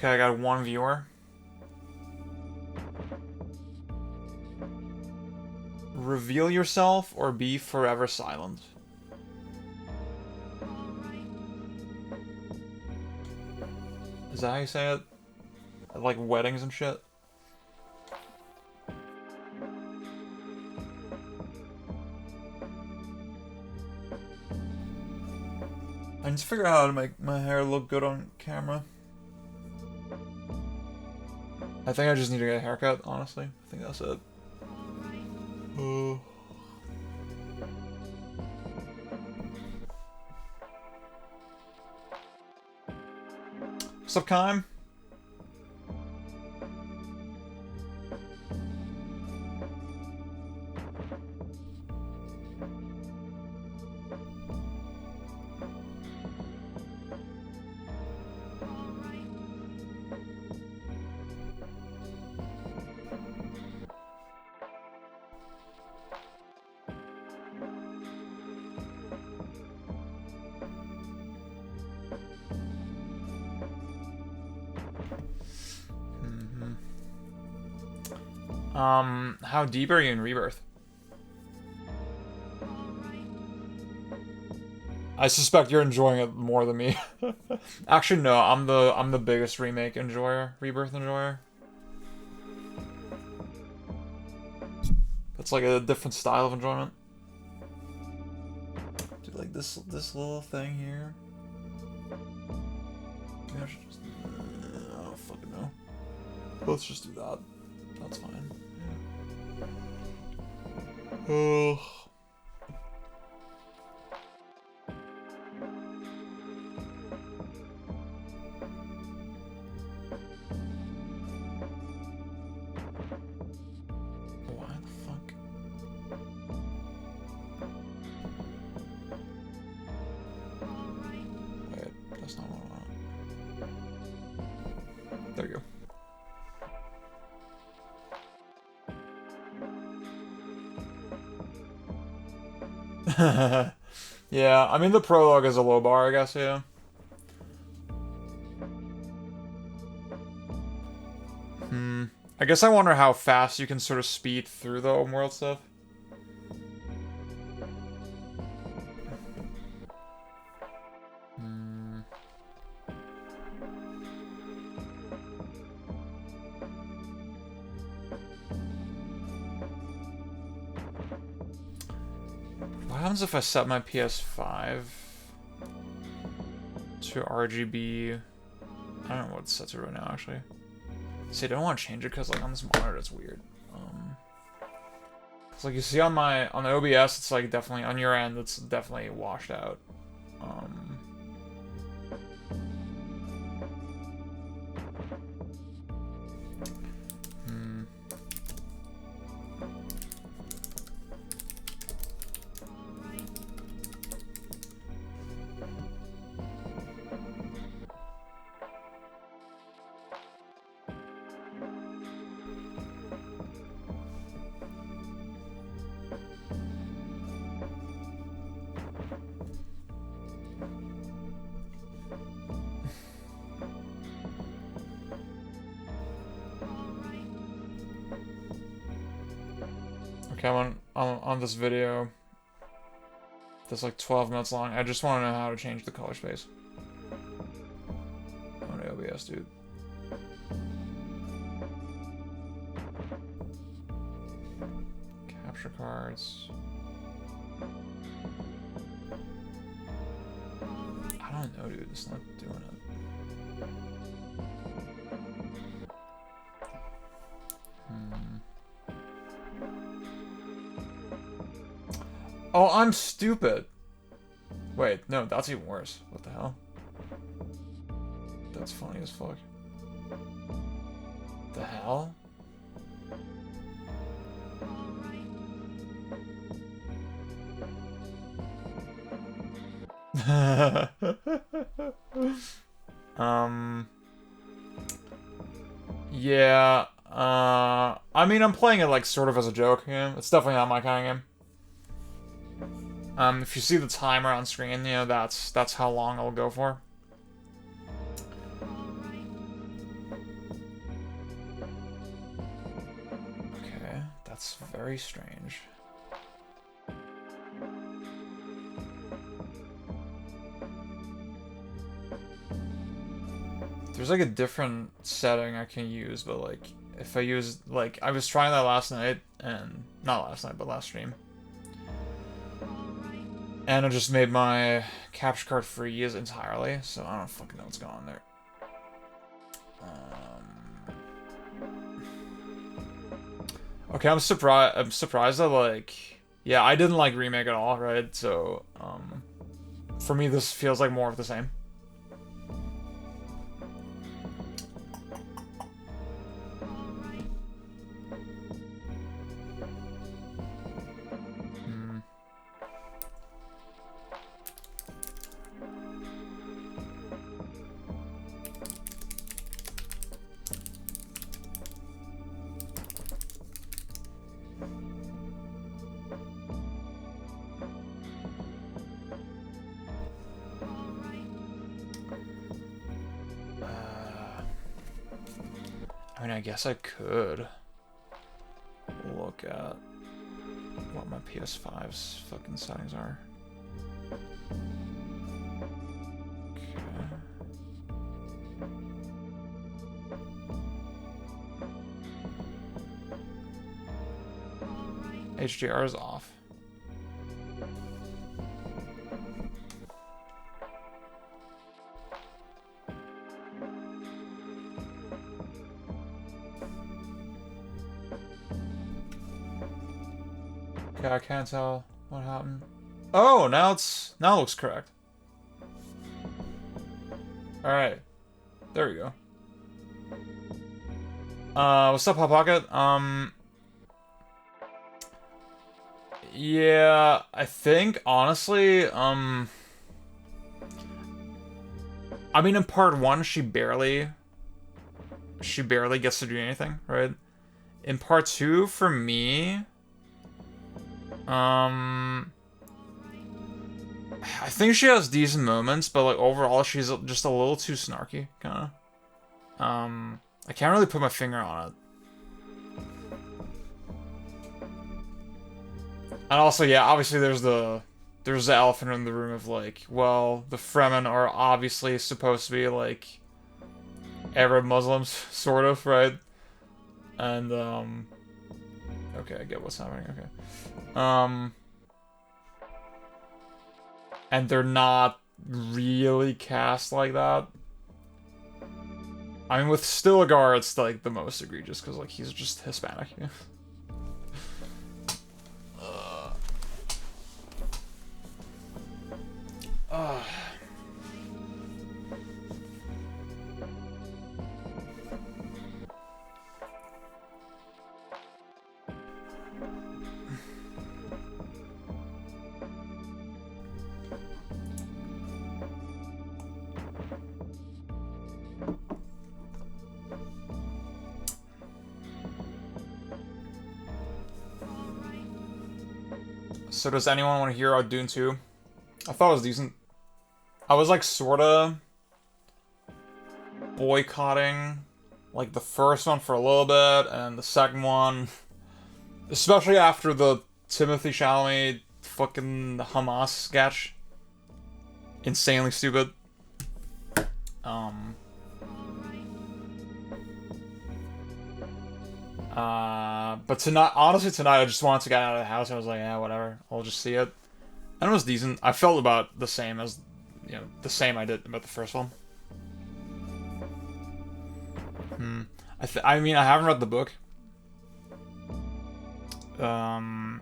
Okay, I got one viewer. Reveal yourself or be forever silent. Is that how you say it? At, like, weddings and shit? I need to figure out how to make my hair look good on camera. I think I just need to get a haircut, honestly. I think that's it. What's up, Kime? How deep are you in Rebirth? I suspect you're enjoying it more than me. Actually, no, I'm the biggest remake enjoyer, Rebirth enjoyer. That's like a different style of enjoyment. Dude, like this little thing here. Maybe I should just, I don't fucking know. Let's just do that. That's fine. Ugh. Why the fuck? Wait, that's not what I want. There you go. Yeah, I mean the prologue is a low bar, I guess, yeah. I guess I wonder how fast you can sort of speed through the open world stuff. What happens if I set my PS5 to RGB? I don't know what it sets it right now, actually. See, I don't want to change it because, like, on this monitor, it's weird. It's like you see on the OBS, it's like definitely on your end, it's definitely washed out. Okay, I'm on this video that's like 12 minutes long. I just want to know how to change the color space on OBS, dude. Capture cards. I don't know, dude. It's not doing it. Oh, I'm stupid. Wait, no, that's even worse. What the hell? That's funny as fuck. The hell? Yeah, I mean, I'm playing it like sort of as a joke game. It's definitely not my kind of game. If you see the timer on screen, you know, that's how long it'll go for. That's very strange. There's like a different setting I can use, but like if I use like I was trying that last night and not last night but last stream. And it just made my capture card freeze entirely, so I don't fucking know what's going on there. Okay, I'm surprised that like yeah, I didn't like Remake at all, right? So for me this feels like more of the same. I mean, I guess I could look at what my PS5's fucking settings are. Okay. HDR is off. Okay, I can't tell what happened. Oh, now it looks correct. All right, there we go. What's up, Hot Pocket? Yeah, I think honestly, I mean, in part 1, she barely gets to do anything, right? In part 2, for me, I think she has decent moments, but like overall, she's just a little too snarky, kind of. I can't really put my finger on it. And also, yeah, obviously there's the elephant in the room of like, well, the Fremen are obviously supposed to be like Arab Muslims, sort of, right? And okay, I get what's happening. Okay. And they're not really cast like that. I mean, with Stilgar, it's like the most egregious because like he's just Hispanic. So does anyone want to hear about Dune 2? I thought it was decent. I was like sorta boycotting like the first one for a little bit and the second one, especially after the Timothy Chalamet fucking Hamas sketch. Insanely stupid. But tonight, honestly, tonight I just wanted to get out of the house. I was like, yeah, whatever. I'll just see it. And it was decent. I felt about the same as, you know, the same I did about the first one. I mean, I haven't read the book. From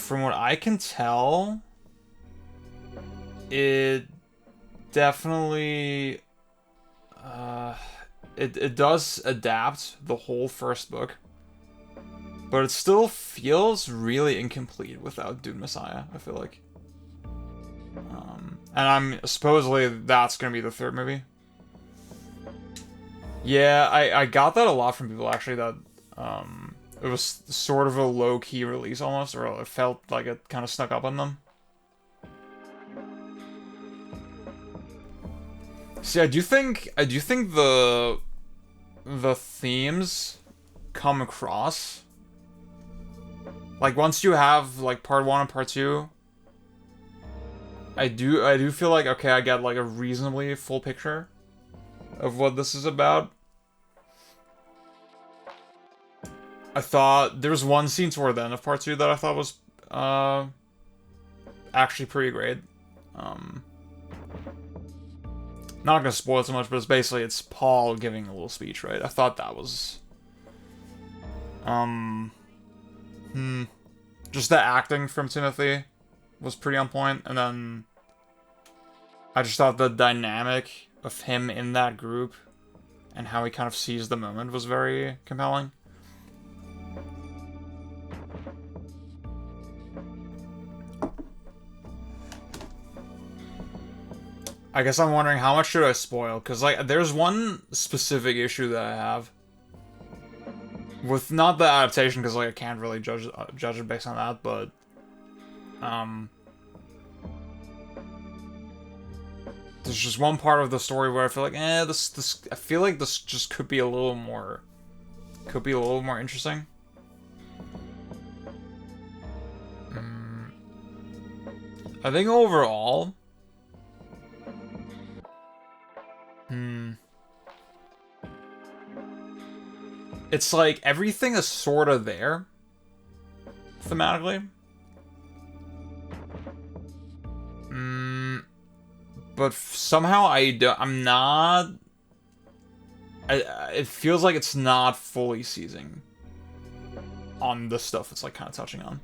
what I can tell, it definitely, it does adapt the whole first book, but it still feels really incomplete without Dune Messiah, I feel like. And supposedly that's gonna be the third movie. Yeah, I got that a lot from people actually, that it was sort of a low-key release almost, or it felt like it kind of snuck up on them. See, I do think the themes come across. Like, once you have, like, part 1 and part 2, I do feel like, okay, I get, like, a reasonably full picture of what this is about. I thought, there's one scene toward the end of part 2 that I thought was, actually pretty great. Not gonna spoil too much, but it's Paul giving a little speech, right? I thought that was, just the acting from Timothy was pretty on point, and then I just thought the dynamic of him in that group and how he kind of sees the moment was very compelling. I guess I'm wondering how much should I spoil, because like there's one specific issue that I have with not the adaptation, because like I can't really judge it based on that, but there's just one part of the story where I feel like this I feel like this just could be a little more interesting. I think overall, it's like everything is sort of there thematically. But somehow I'm not. It feels like it's not fully seizing on the stuff it's like kind of touching on.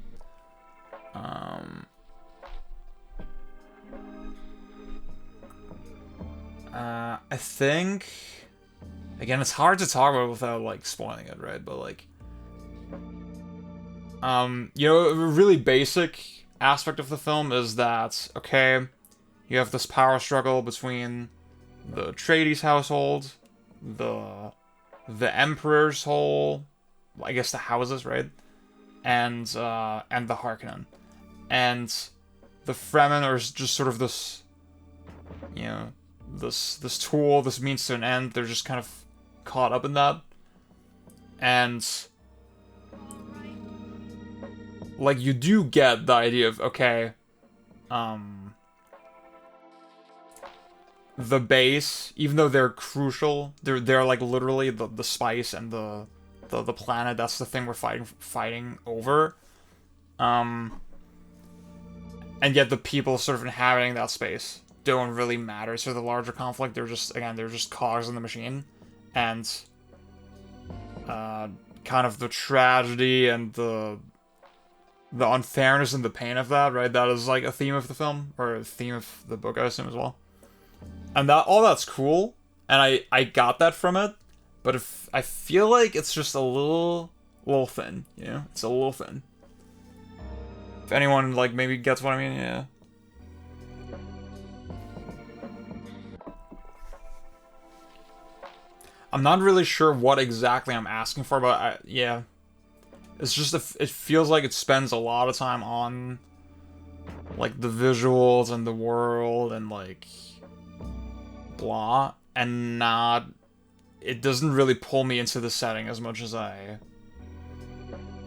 I think, again, it's hard to talk about without like spoiling it, right? But like, you know, a really basic aspect of the film is that, okay, you have this power struggle between the Atreides household, the Emperor's whole, I guess the houses, right? And the Harkonnen. And the Fremen are just sort of this, you know, this tool, this means to an end. They're just kind of caught up in that. And like you do get the idea of, okay, the base, even though they're crucial, they're like literally the spice and the planet, that's the thing we're fighting over. And yet the people sort of inhabiting that space don't really matter to the larger conflict. They're just cogs in the machine. And kind of the tragedy and the unfairness and the pain of that, right? That is like a theme of the film, or a theme of the book, I assume, as well. And all that's cool, and I got that from it, but if I feel like it's just a little thin, you know? It's a little thin. If anyone like maybe gets what I mean, yeah. I'm not really sure what exactly I'm asking for, but yeah. It's just, it feels like it spends a lot of time on, like, the visuals and the world and, like, blah, and not, it doesn't really pull me into the setting as much as I,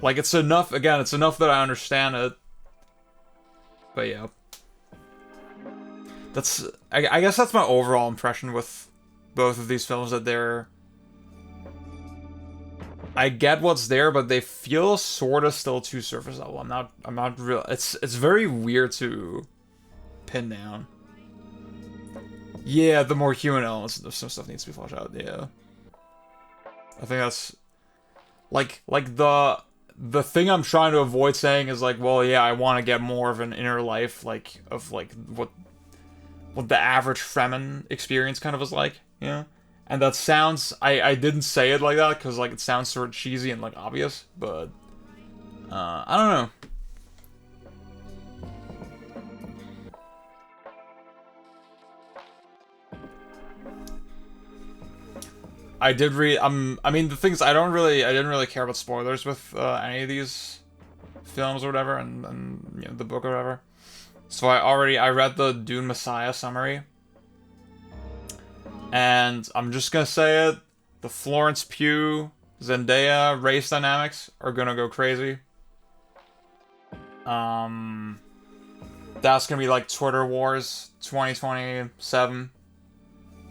like, it's enough, again, it's enough that I understand it, but yeah. That's, I guess that's my overall impression with both of these films, that they're, I get what's there, but they feel sort of still too surface level. I'm not real. It's very weird to pin down. Yeah, the more human elements of some stuff needs to be fleshed out. Yeah, I think that's like the thing I'm trying to avoid saying is like, well, yeah, I want to get more of an inner life, like of like what the average Fremen experience kind of is like. Yeah. And that sounds, I didn't say it like that because like it sounds sort of cheesy and like obvious, but I don't know. I did read. I mean, the things I didn't really care about spoilers with any of these films or whatever, and you know, the book or whatever. So I read the Dune Messiah summary. And I'm just gonna say it, the Florence Pugh Zendaya race dynamics are gonna go crazy. That's gonna be like Twitter Wars 2027.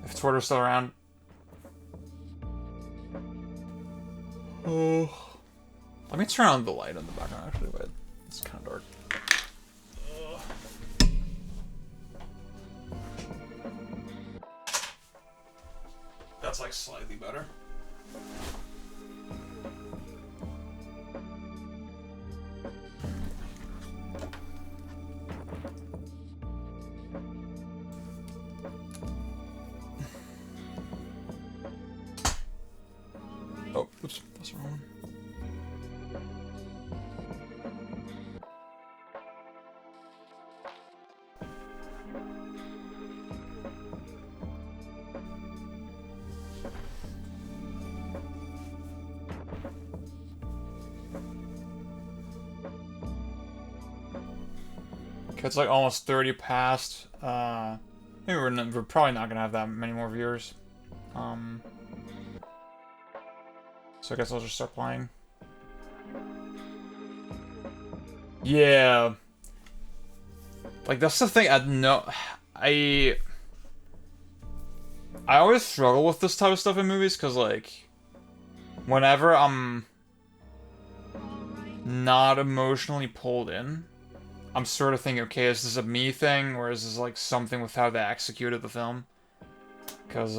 If Twitter's still around. Oh. Let me turn on the light in the background actually, wait. It's kinda dark. That's like slightly better. Oh, oops, that's the wrong one. Okay, it's like almost 30 past. Maybe we're probably not gonna have that many more viewers. So I guess I'll just start playing. Yeah. Like, that's the thing, I always struggle with this type of stuff in movies, because, like, whenever I'm not emotionally pulled in, I'm sort of thinking, okay, is this a me thing, or is this, like, something with how they executed the film? Because,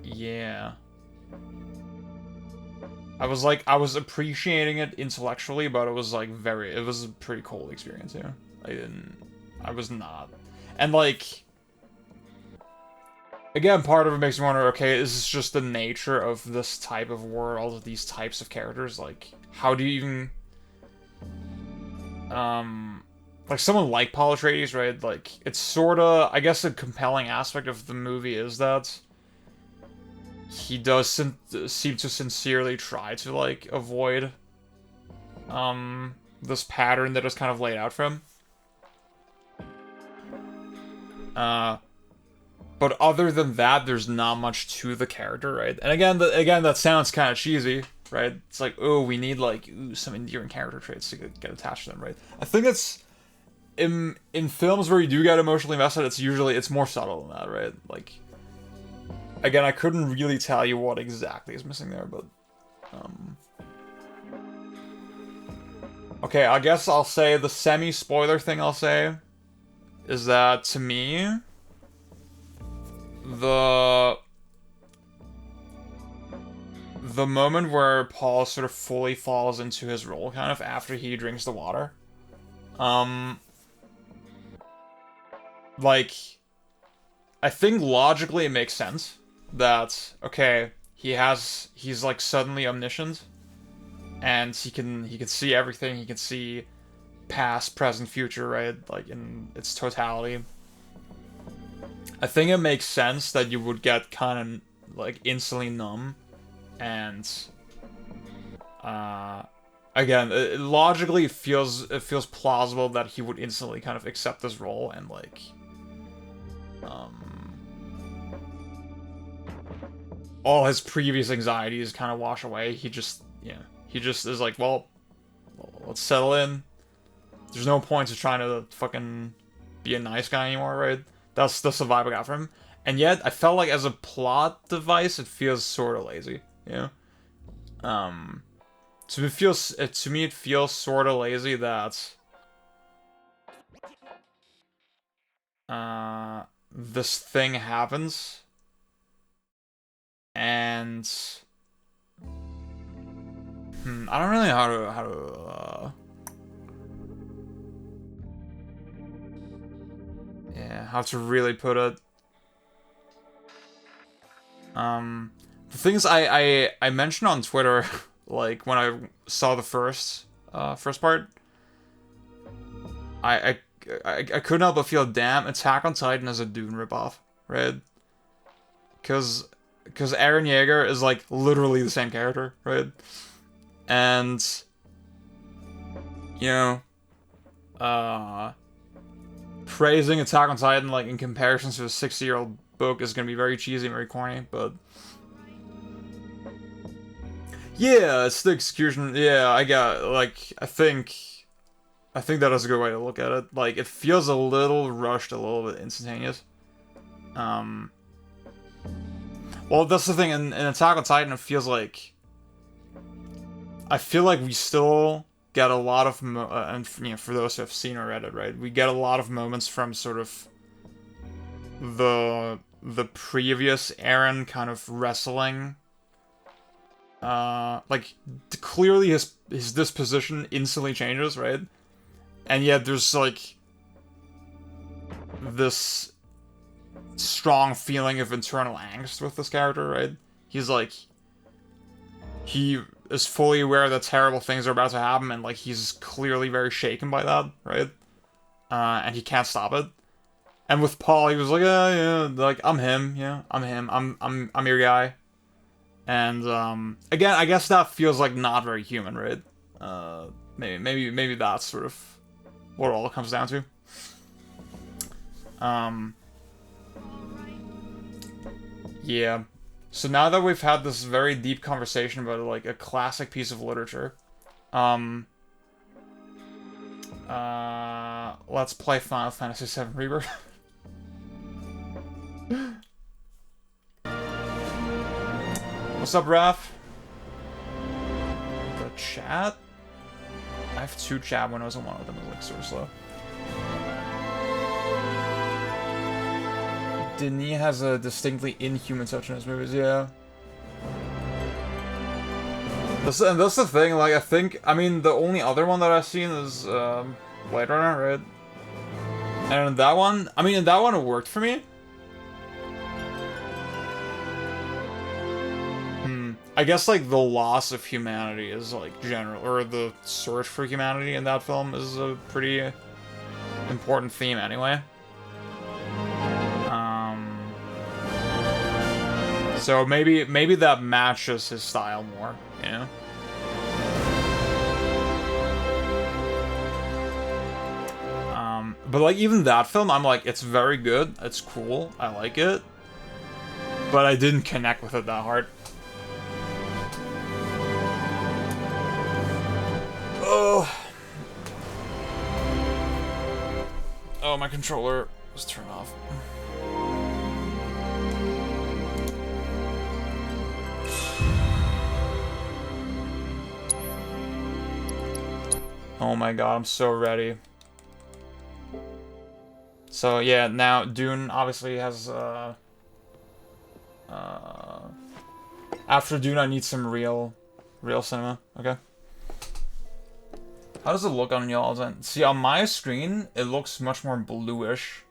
yeah. I was appreciating it intellectually, but it was, like, it was a pretty cold experience, yeah. I was not. And, like, again, part of it makes me wonder, okay, is this just the nature of this type of world, these types of characters? Like, how do you even... like, someone like Paul Atreides, right? Like, it's sorta... I guess a compelling aspect of the movie is that he does seem to sincerely try to, like, avoid, this pattern that is kind of laid out for him. But other than that, there's not much to the character, right? And again, that sounds kind of cheesy, right? It's like, oh, we need, like, some endearing character traits to get attached to them, right? I think it's in films where you do get emotionally invested, it's more subtle than that, right? Like, again, I couldn't really tell you what exactly is missing there, but okay, I guess I'll say the semi-spoiler thing I'll say is that, to me, the moment where Paul sort of fully falls into his role, kind of, after he drinks the water, like, I think logically it makes sense that, okay, he's like suddenly omniscient, and he can see everything, he can see past, present, future, right? Like, in its totality. I think it makes sense that you would get kind of, like, instantly numb, and, again, logically it feels plausible that he would instantly kind of accept this role, and, like, all his previous anxieties kind of wash away. He just is like, well, let's settle in. There's no point to trying to fucking be a nice guy anymore, right? That's the vibe I got from him. And yet, I felt like as a plot device, it feels sort of lazy, you know? So to me, it feels sort of lazy that, this thing happens, and, I don't really know how to, yeah, how to really put it. The things I mentioned on Twitter, like, when I saw the first part, I couldn't help but feel, damn, Attack on Titan is a Dune ripoff, right? Because Eren Yeager is, like, literally the same character, right? And, you know, praising Attack on Titan, like, in comparison to a 60-year-old book is gonna be very cheesy and very corny, but... Yeah, it's the execution. Yeah, I got, like, I think that is a good way to look at it. Like, it feels a little rushed, a little bit instantaneous. Well, that's the thing, in Attack on Titan, it feels like... I feel like we still get a lot of, and you know, for those who have seen or read it, right, we get a lot of moments from sort of the previous Eren kind of wrestling. Like, clearly his disposition instantly changes, right? And yet there's, like, this strong feeling of internal angst with this character, right? He's, like, he is fully aware that terrible things are about to happen, and, like, he's clearly very shaken by that, right? And he can't stop it. And with Paul, he was like, yeah, like, I'm him, yeah, I'm him, I'm your guy. And, again, I guess that feels like not very human, right? Maybe that's sort of what it all comes down to. Yeah. So now that we've had this very deep conversation about, like, a classic piece of literature, let's play Final Fantasy VII Rebirth. What's up, Raph? The chat? I have 2 chat windows and one of them is, like, super slow. Denis has a distinctly inhuman touch in his movies, yeah. And that's the thing, like, I mean, the only other one that I've seen is, Blade Runner, right? And in that one, it worked for me. I guess, like, the loss of humanity is, like, general, or the search for humanity in that film is a pretty important theme anyway. So maybe that matches his style more, you know? But, like, even that film, I'm like, it's very good, it's cool, I like it, but I didn't connect with it that hard. Oh, my controller was turned off. Oh my god, I'm so ready. So yeah, now Dune obviously has after Dune I need some real cinema, okay? How does it look on y'all's end? See, on my screen, it looks much more bluish.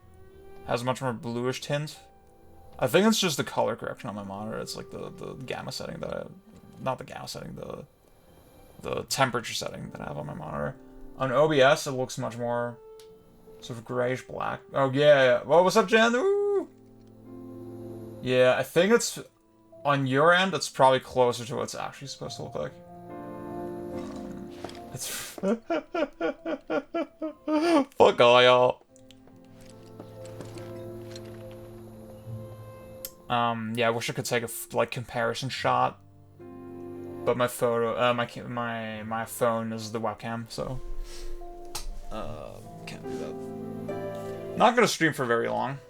Has much more bluish tint. I think it's just the color correction on my monitor. It's like the gamma setting that I... Not the gamma setting, the temperature setting that I have on my monitor. On OBS, it looks much more sort of grayish black. Oh, yeah. Well, what's up, Jen? Ooh! Yeah, I think it's... On your end, it's probably closer to what it's actually supposed to look like. It's... Fuck all y'all. Yeah, I wish I could take a, like, comparison shot. But my photo, my phone is the webcam, so... can't do that. Not gonna stream for very long.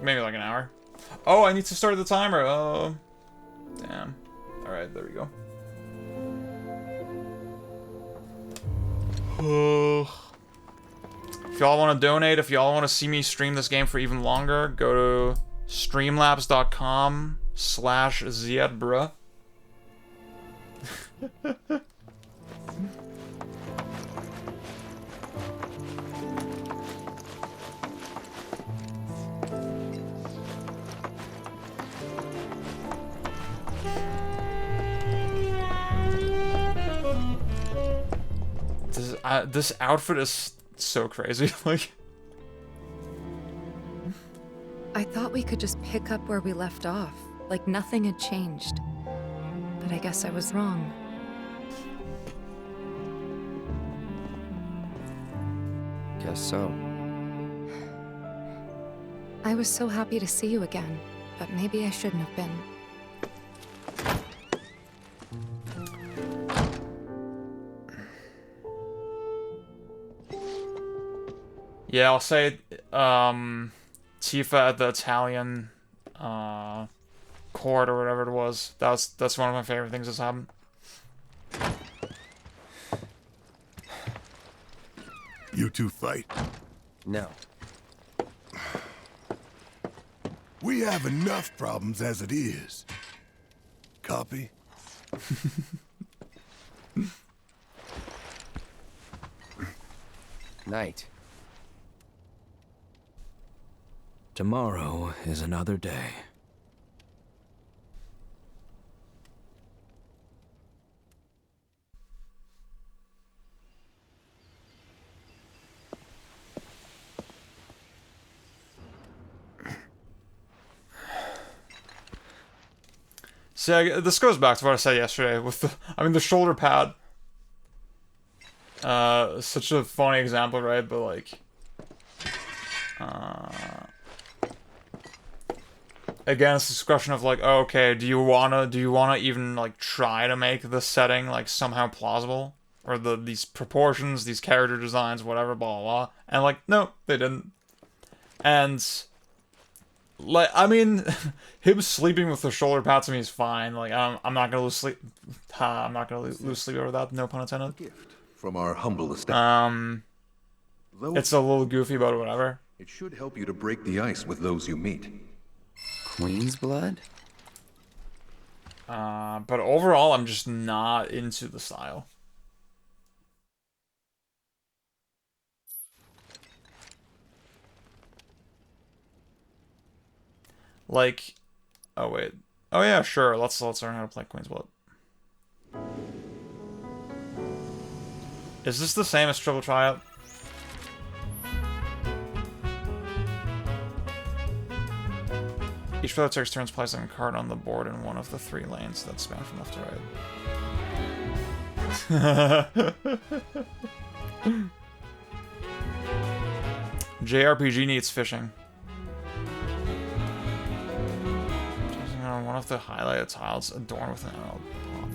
Maybe like an hour. Oh, I need to start the timer. Oh, damn. Alright, there we go. If y'all want to donate, if y'all want to see me stream this game for even longer, go to streamlabs.com/ziadbruh. This outfit is so crazy. Like, I thought we could just pick up where we left off, like nothing had changed. But I guess I was wrong. Guess so. I was so happy to see you again, but maybe I shouldn't have been. Yeah, I'll say, Tifa at the Italian, court or whatever it was. That's one of my favorite things that's happened. You two fight. No. We have enough problems as it is. Copy? Night. Tomorrow is another day. See, this goes back to what I said yesterday with the shoulder pad. Such a funny example, right? But like, again, it's this question of like, oh, okay, do you wanna even like try to make the setting like somehow plausible, or these proportions, these character designs, whatever, blah blah blah, and like, no, they didn't, and. Like, I mean, him sleeping with the shoulder pad to me is fine. Like, I'm not gonna lose sleep. I'm not gonna lose sleep over that. No pun intended. Gift from our humble establishment. It's a little goofy, but whatever. It should help you to break the ice with those you meet. Queen's blood? But overall, I'm just not into the style. Like, oh wait, oh yeah, sure. Let's learn how to play Queen's Blood. Is this the same as Triple Tryout? Each player takes turns placing a card on the board in one of the 3 lanes that span from left to right. JRPG needs fishing. One of the highlighted tiles adorned with an emerald pawn.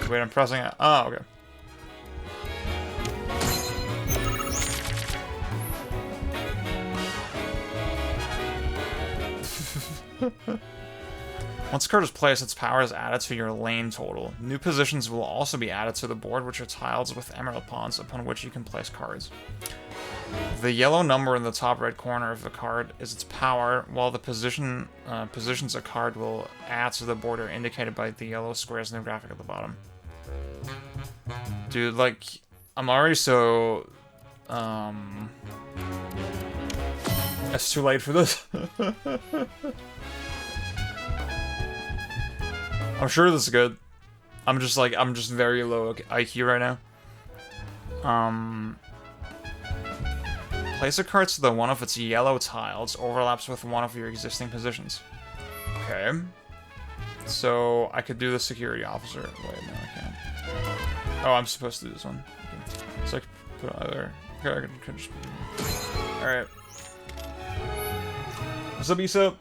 Wait, I'm pressing it. Oh, okay. Once a card is placed, its power is added to your lane total. New positions will also be added to the board, which are tiles with emerald pawns upon which you can place cards. The yellow number in the top right corner of the card is its power, while the positions a card will add to the board are indicated by the yellow squares in the graphic at the bottom. Dude, like, I'm already so... It's too late for this. I'm sure this is good. I'm just very low IQ right now. Place a card so that one of its yellow tiles overlaps with one of your existing positions. Okay. So I could do the security officer. Wait, no, I can't. Oh, I'm supposed to do this one. Okay. So I could put it either. Okay, I could just. Alright. What's up, Issa?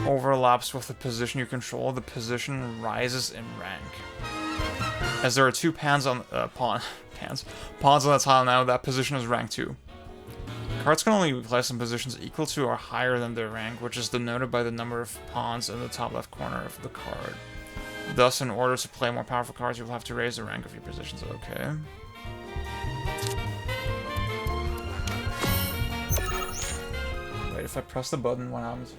Overlaps with the position you control, the position rises in rank. As there are 2 pawns on pawns on the tile now, that position is rank 2. Cards can only be placed in positions equal to or higher than their rank, which is denoted by the number of pawns in the top left corner of the card. Thus, in order to play more powerful cards, you will have to raise the rank of your positions. Okay. Wait, if I press the button, what happens?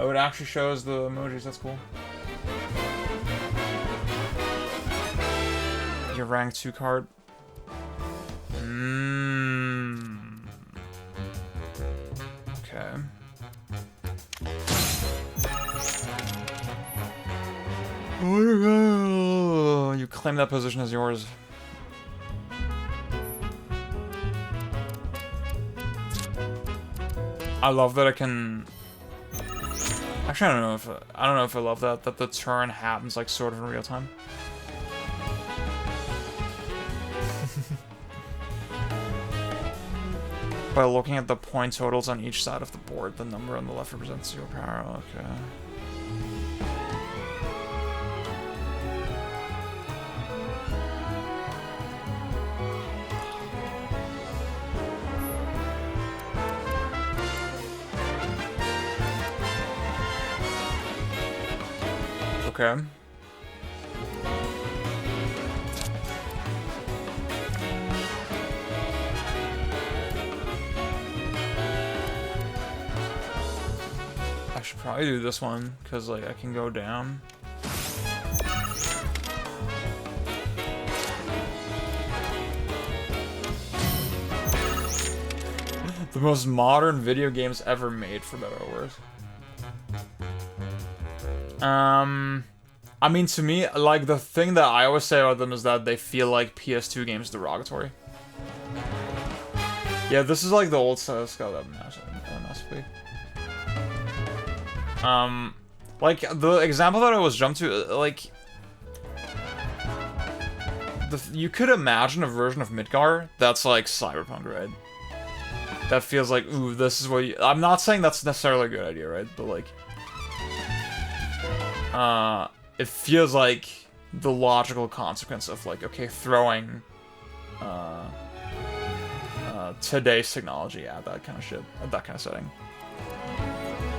Oh, it actually shows the emojis, that's cool. Your rank 2 card. Okay. You claim that position as yours. I love that I can... Actually, I don't know if I love that the turn happens like sort of in real time. By looking at the point totals on each side of the board, the number on the left represents your power. Okay. Okay. I should probably do this one, because, like, I can go down. The most modern video games ever made, for better or worse. I mean, to me, like, the thing that I always say about them is that they feel like PS2 games derogatory. Yeah, this is like the old style scale that massively. Like, the example that I was jumped to, like... you could imagine a version of Midgar that's like Cyberpunk, right? That feels like, ooh, this is what you... I'm not saying that's necessarily a good idea, right? But, like... it feels like the logical consequence of, like, okay, throwing today's technology at that kind of shit, at that kind of setting.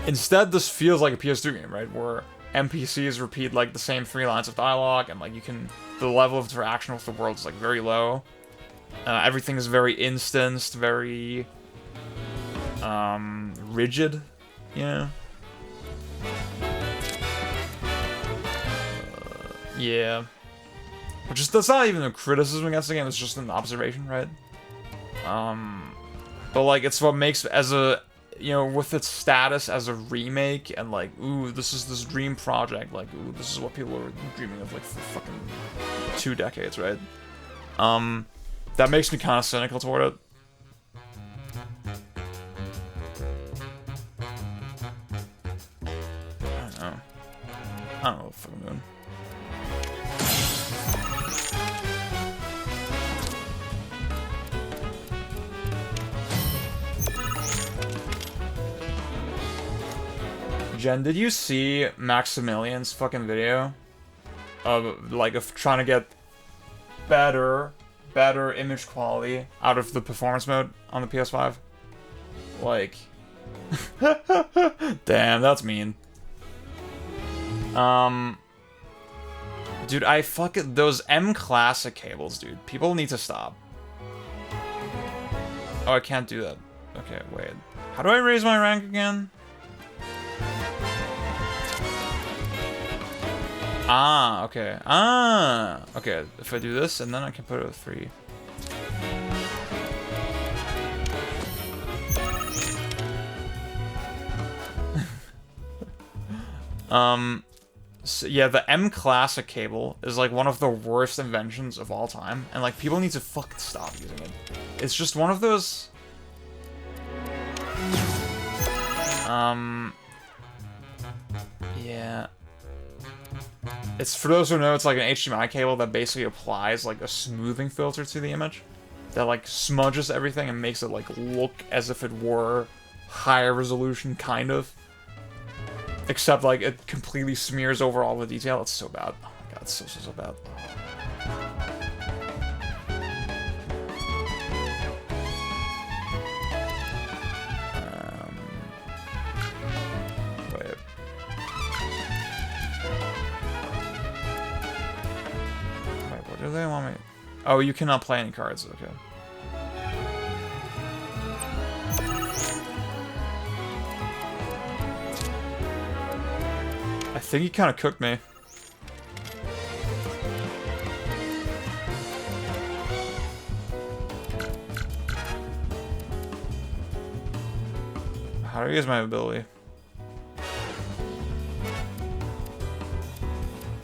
Instead, this feels like a PS2 game, right? Where NPCs repeat, like, the same 3 lines of dialogue, and, like, you can... the level of interaction with the world is, like, very low. Everything is very instanced, very... rigid, you know? Yeah. Which is, that's not even a criticism against the game, it's just an observation, right? But, like, it's what makes, as a, you know, with its status as a remake, and, like, ooh, this is this dream project, like, ooh, this is what people were dreaming of, like, for fucking 2 decades, right? That makes me kind of cynical toward it. I don't know what the fuck I'm doing. Jen, did you see Maximilian's fucking video? Of, like, of trying to get better image quality out of the performance mode on the PS5? Like... Damn, that's mean. Dude, I fucking... those M Classic cables, dude. People need to stop. Oh, I can't do that. Okay, wait. How do I raise my rank again? Ah, okay. Ah! Okay, if I do this, and then I can put it with 3. So yeah, the M Classic cable is like one of the worst inventions of all time, and like people need to fucking stop using it. It's just one of those... yeah. It's, for those who know, it's like an HDMI cable that basically applies like a smoothing filter to the image that like smudges everything and makes it like look as if it were higher resolution, kind of. Except like it completely smears over all the detail. It's so bad. Oh my god, it's so bad. Wait. What do they want me? Oh, you cannot play any cards. Okay. I think he kind of cooked me. How do I use my ability?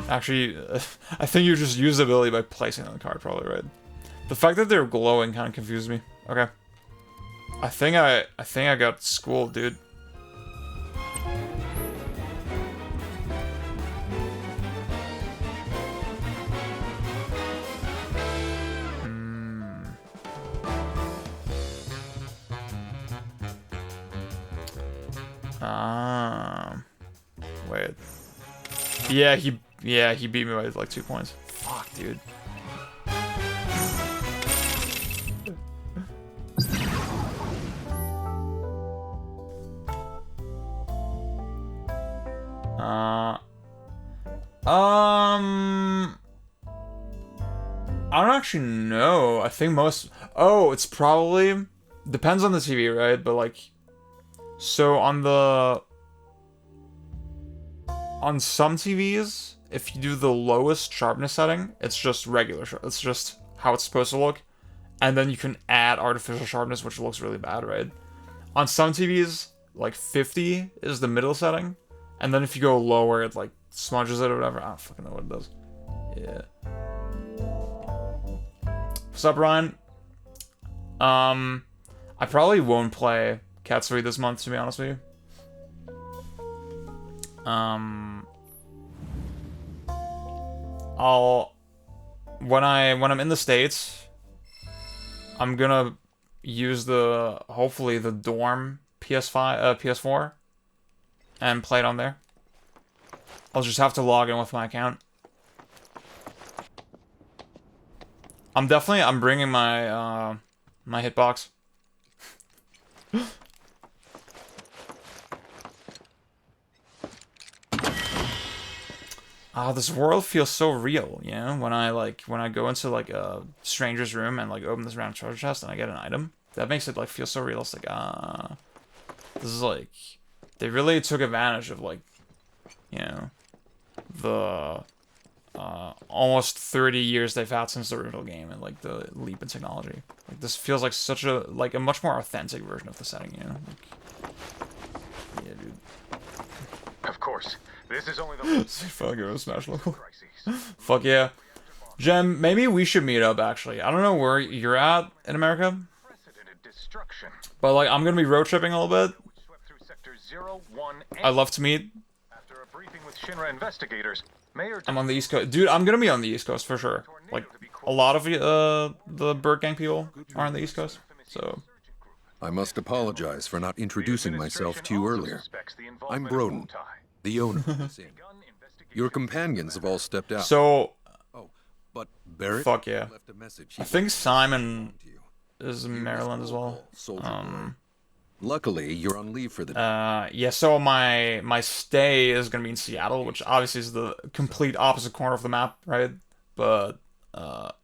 Actually, I think you just use the ability by placing it on the card, probably, right? The fact that they're glowing kind of confused me. Okay. I think I got schooled, dude. Wait. Yeah, he beat me by like 2 points. Fuck, dude. I don't actually know. I think most. Oh, it's probably depends on the TV, right? But like, so on some TVs, if you do the lowest sharpness setting, it's just regular. It's just how it's supposed to look, and then you can add artificial sharpness, which looks really bad, right? On some TVs, like 50 is the middle setting, and then if you go lower, it like smudges it or whatever. I don't fucking know what it does. Yeah. What's up, Ryan? I probably won't play Cat 3 this month, to be honest with you. When I'm in the States, I'm gonna use hopefully the dorm PS4 and play it on there. I'll just have to log in with my account. I'm bringing my my hitbox. This world feels so real, you know? When I go into like a stranger's room and like open this random treasure chest and I get an item, that makes it like feel so realistic. This is like they really took advantage of like, you know, the almost 30 years they've had since the original game and like the leap in technology. Like this feels like such a much more authentic version of the setting, you know? Like, yeah, dude. Of course. This is only the Fuck it, Smash Local. Fuck yeah. Jem, maybe we should meet up actually. I don't know where you're at in America. But like I'm gonna be road tripping a little bit. I'd love to meet. After a briefing with Shinra investigators, I'm on the East Coast. Dude, I'm gonna be on the East Coast for sure. Like a lot of the Bird Gang people are on the East Coast. So I must apologize for not introducing myself to you earlier. I'm Broden, the owner of this inn. Your companions have all stepped out. So oh, but Barrett fuck yeah. left a message. I think Simon is in Maryland as well. Luckily, you're on leave for the day. Yeah, so my stay is gonna be in Seattle, which obviously is the complete opposite corner of the map, right? But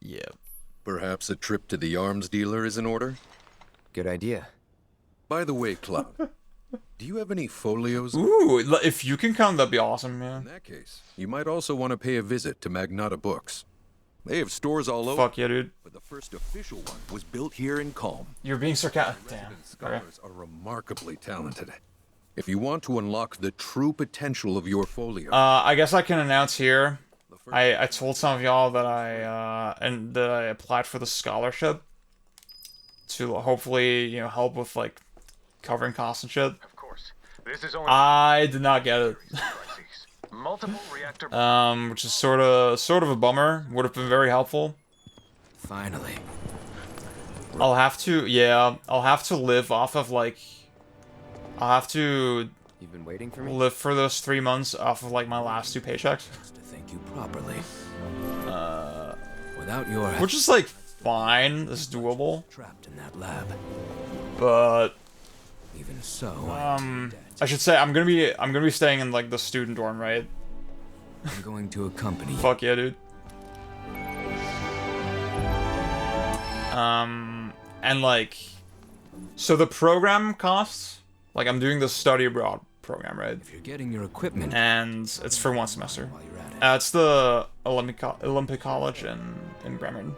yeah. Perhaps a trip to the arms dealer is in order? Good idea. By the way, Cloud, do you have any folios? Ooh, if you can come, that'd be awesome, man. In that case, you might also want to pay a visit to Magnata Books. They have stores all over. Fuck yeah, dude. But the first official one was built here in Calm. You're being sarcastic. Damn. Scholars are remarkably talented. If you want to unlock the true potential of your folio, I guess I can announce here. I told some of y'all that I applied for the scholarship to hopefully, you know, help with like covering costs and shit. Of course. This is only I did not get it. multiple reactor Which is sort of a bummer. Would have been very helpful. Finally. I'll have to live off of like I'll have to You've been waiting for me? live for those 3 months off of like my last 2 paychecks. To thank you properly. Without your Which is like fine, it's doable. trapped in that lab. But Even so, I should say I'm gonna be staying in like the student dorm, right? I'm going to accompany you. Fuck yeah, dude. And like, so the program costs, like I'm doing the study abroad program, right? If you're getting your equipment And it's for 1 semester. while you're at it. It's the Olympic College in Bremen.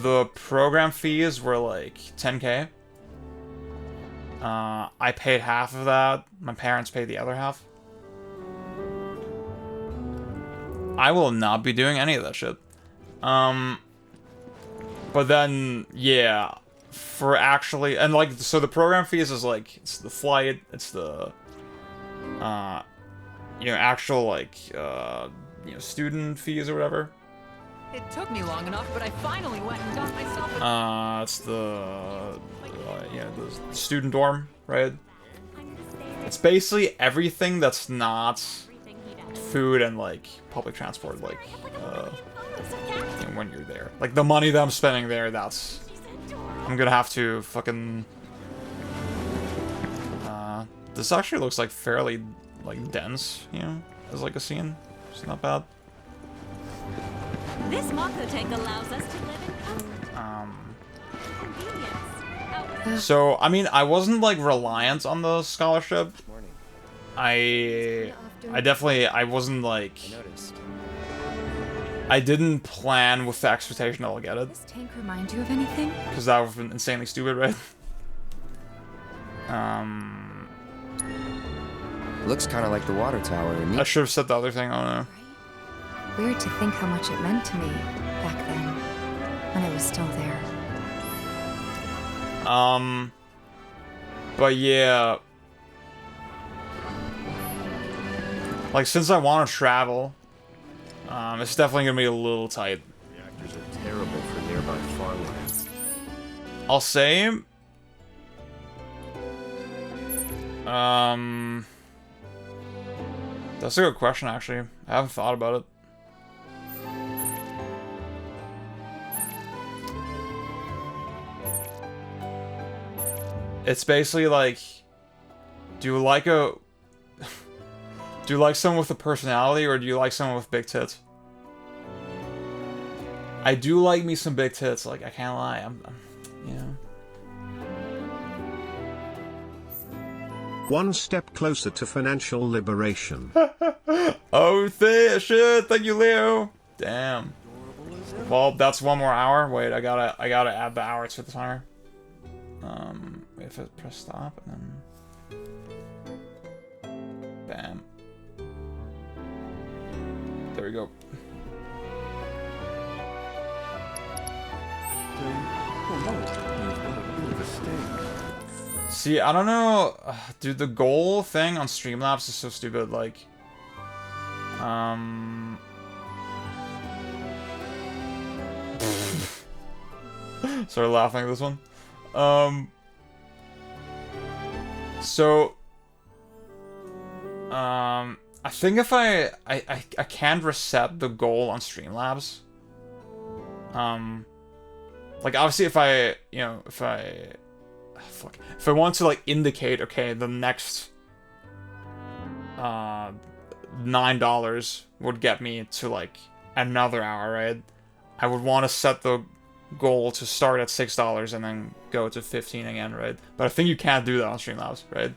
The program fees were like 10K. I paid half of that. My parents paid the other half. I will not be doing any of that shit. But then, yeah, for actually, and like, so the program fees is like, it's the flight, it's the, you know, actual like, you know, student fees or whatever. It took me long enough, but I finally went and got myself a... It's the, yeah, the student dorm, right? It's basically everything that's not food and like public transport, like, you know, when you're there. Like the money that I'm spending there, that's, I'm gonna have to fucking, this actually looks like fairly, like, dense, you know, as like a scene. It's not bad. This Mako tank allows us to live in So, I mean, I wasn't, like, reliant on the scholarship. I definitely, I wasn't, like, I didn't plan with the expectation I'll get it. Does this tank remind you of anything? Because that would have been insanely stupid, right? Looks kind of like the water tower to me. I should have said the other thing, I don't know. Weird to think how much it meant to me back then, when it was still there. But yeah. Like, since I want to travel, it's definitely gonna be a little tight. Reactors are terrible for nearby farmlands. I'll say, that's a good question, actually. I haven't thought about it. It's basically like, do you like a... do you like someone with a personality, or do you like someone with big tits? I do like me some big tits, like, I can't lie, I'm you know. One step closer to financial liberation. Oh, shit, thank you, Leo. Damn. Well, that's one more hour. Wait, I gotta add the hour to the timer. If I press stop, and then... Bam. There we go. See, I don't know, dude, the goal thing on Streamlabs is so stupid, like, Started laughing at this one. I think if I can't reset the goal on Streamlabs. Like, obviously if I, you know, if I want to, like, indicate, okay, the next $9 would get me to, like, another hour, right? I would want to set the goal to start at $6 and then go to 15 again, right? But I think you can't do that on Streamlabs, right?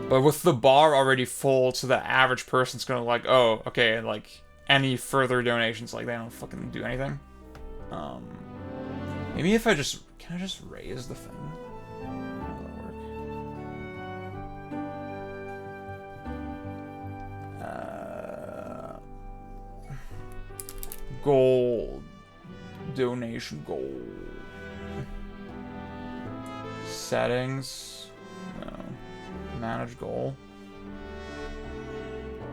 But with the bar already full, so the average person's gonna like, oh, okay, like, any further donations, like, they don't fucking do anything. Maybe if I just, can I just raise the thing? How does that work? Goal. Donation goal. Settings. No. Manage goal.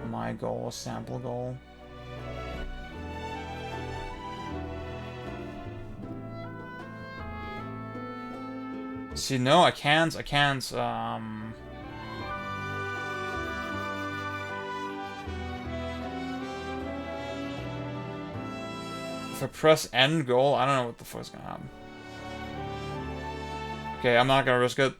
My goal, sample goal. See, no, I can't, If I press end goal, I don't know what the fuck's gonna happen. Okay, I'm not gonna risk it.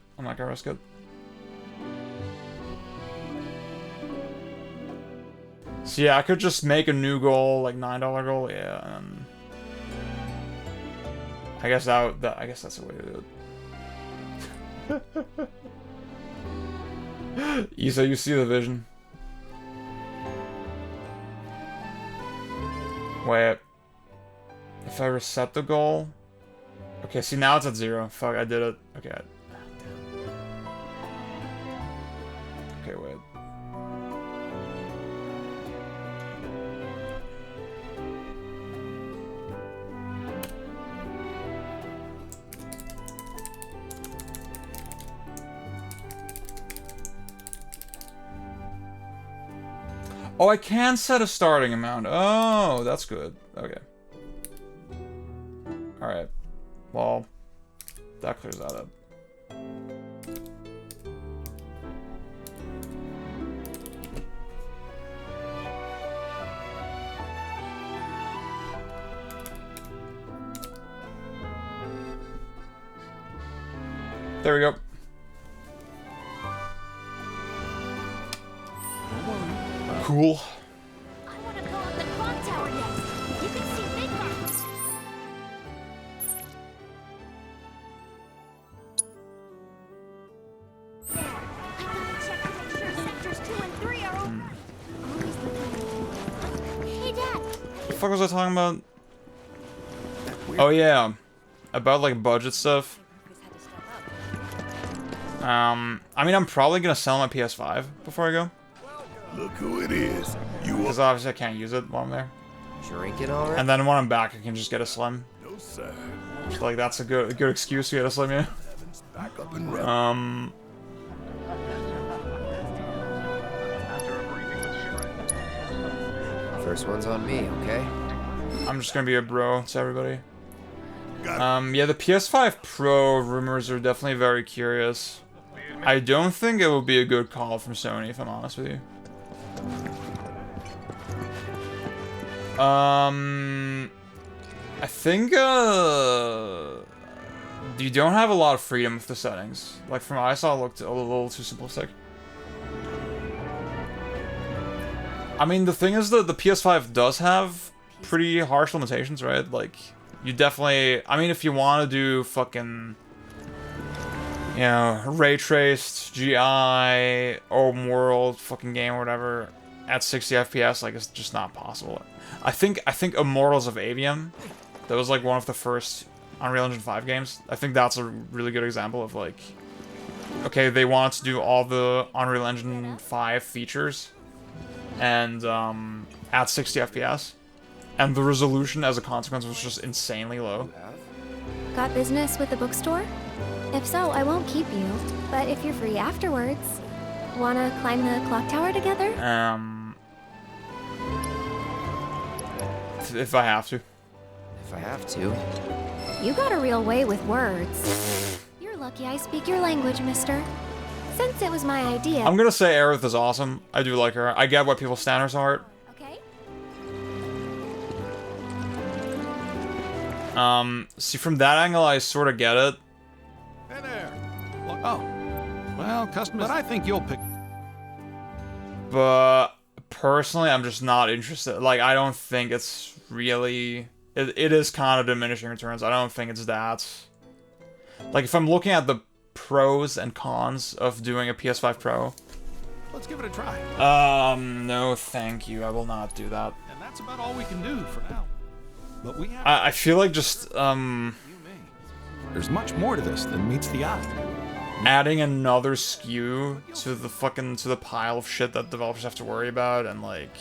So yeah, I could just make a new goal, like $9 goal, yeah, and I guess I guess that's the way to do it. Isa, you see the vision. Wait. If I reset the goal... Okay, see, now it's at 0. Fuck, I did it. Okay. Okay, wait. Oh, I can set a starting amount. Oh, that's good. Okay. Alright. Well, that clears that up. There we go. Cool. I want to go up the clock tower next. You can see Big Box. There. I gotta check to make sure sectors 2 and 3 are open. Always looking. Hey, Dad. What the fuck was I talking about? Oh yeah, about like budget stuff. I mean, I'm probably gonna sell my PS5 before I go. Look who it is. Because obviously I can't use it while I'm there. Drinking already? And then when I'm back, I can just get a Slim. No, sir. Just like that's a good excuse to get a Slim, yeah. Back up and run. First one's on me, okay? I'm just gonna be a bro to everybody. Yeah, the PS5 Pro rumors are definitely very curious. I don't think it would be a good call from Sony, if I'm honest with you. I think, you don't have a lot of freedom with the settings. Like, from what I saw, it looked a little too simplistic. I mean, the thing is that the PS5 does have pretty harsh limitations, right? Like, you definitely... I mean, if you want to do fucking... You know, ray-traced, GI, open world, fucking game or whatever, at 60 FPS, like, it's just not possible. I think Immortals of Avium, that was, like, one of the first Unreal Engine 5 games. I think that's a really good example of, like... Okay, they want to do all the Unreal Engine 5 features, and, at 60 FPS. And the resolution, as a consequence, was just insanely low. Got business with the bookstore? If so, I won't keep you. But if you're free afterwards, wanna climb the clock tower together? If I have to. If I have to. You got a real way with words. You're lucky I speak your language, mister. Since it was my idea... I'm gonna say Aerith is awesome. I do like her. I get why people stand her so hard. Okay. See, from that angle, I sort of get it. Hey there. Oh. Well, customers, but I think you'll pick... But personally, I'm just not interested. Like, I don't think it's really... It is kind of diminishing returns. I don't think it's that. Like, if I'm looking at the pros and cons of doing a PS5 Pro... Let's give it a try. No thank you. I will not do that. And that's about all we can do for now. But we have... I feel like just, There's much more to this than meets the eye. Adding another SKU to the fucking, to the pile of shit that developers have to worry about, and like,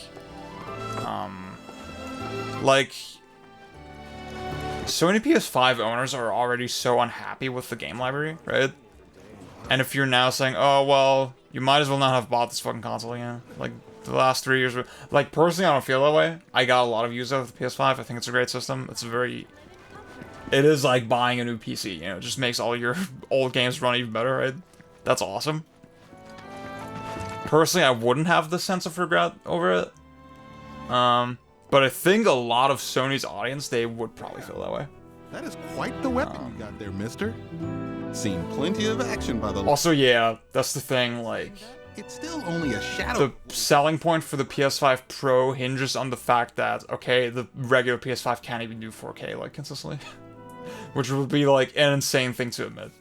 so many PS5 owners are already so unhappy with the game library, right? And if you're now saying, oh, well, you might as well not have bought this fucking console again. Like, the last 3 years, like, personally, I don't feel that way. I got a lot of use out of the PS5. I think it's a great system. It's a very... It is like buying a new PC, you know? It just makes all your old games run even better, right? That's awesome. Personally, I wouldn't have the sense of regret over it. But I think a lot of Sony's audience, they would probably feel that way. That is quite the weapon you got there, mister. Seen plenty of action by the... Also, yeah, that's the thing, like... It's still only a shadow... The selling point for the PS5 Pro hinges on the fact that, okay, the regular PS5 can't even do 4K, like, consistently. Which would be, like, an insane thing to admit.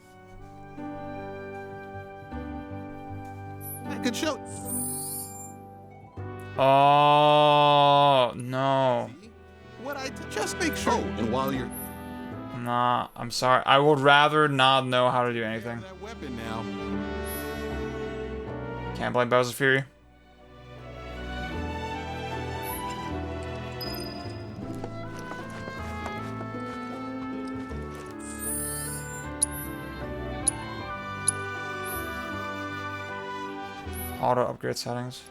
That could show... Oh, no. What I just make sure. Oh, and while you're... Nah, I'm sorry. I would rather not know how to do anything. That weapon now. Can't blame Bowser's Fury. Auto upgrade settings.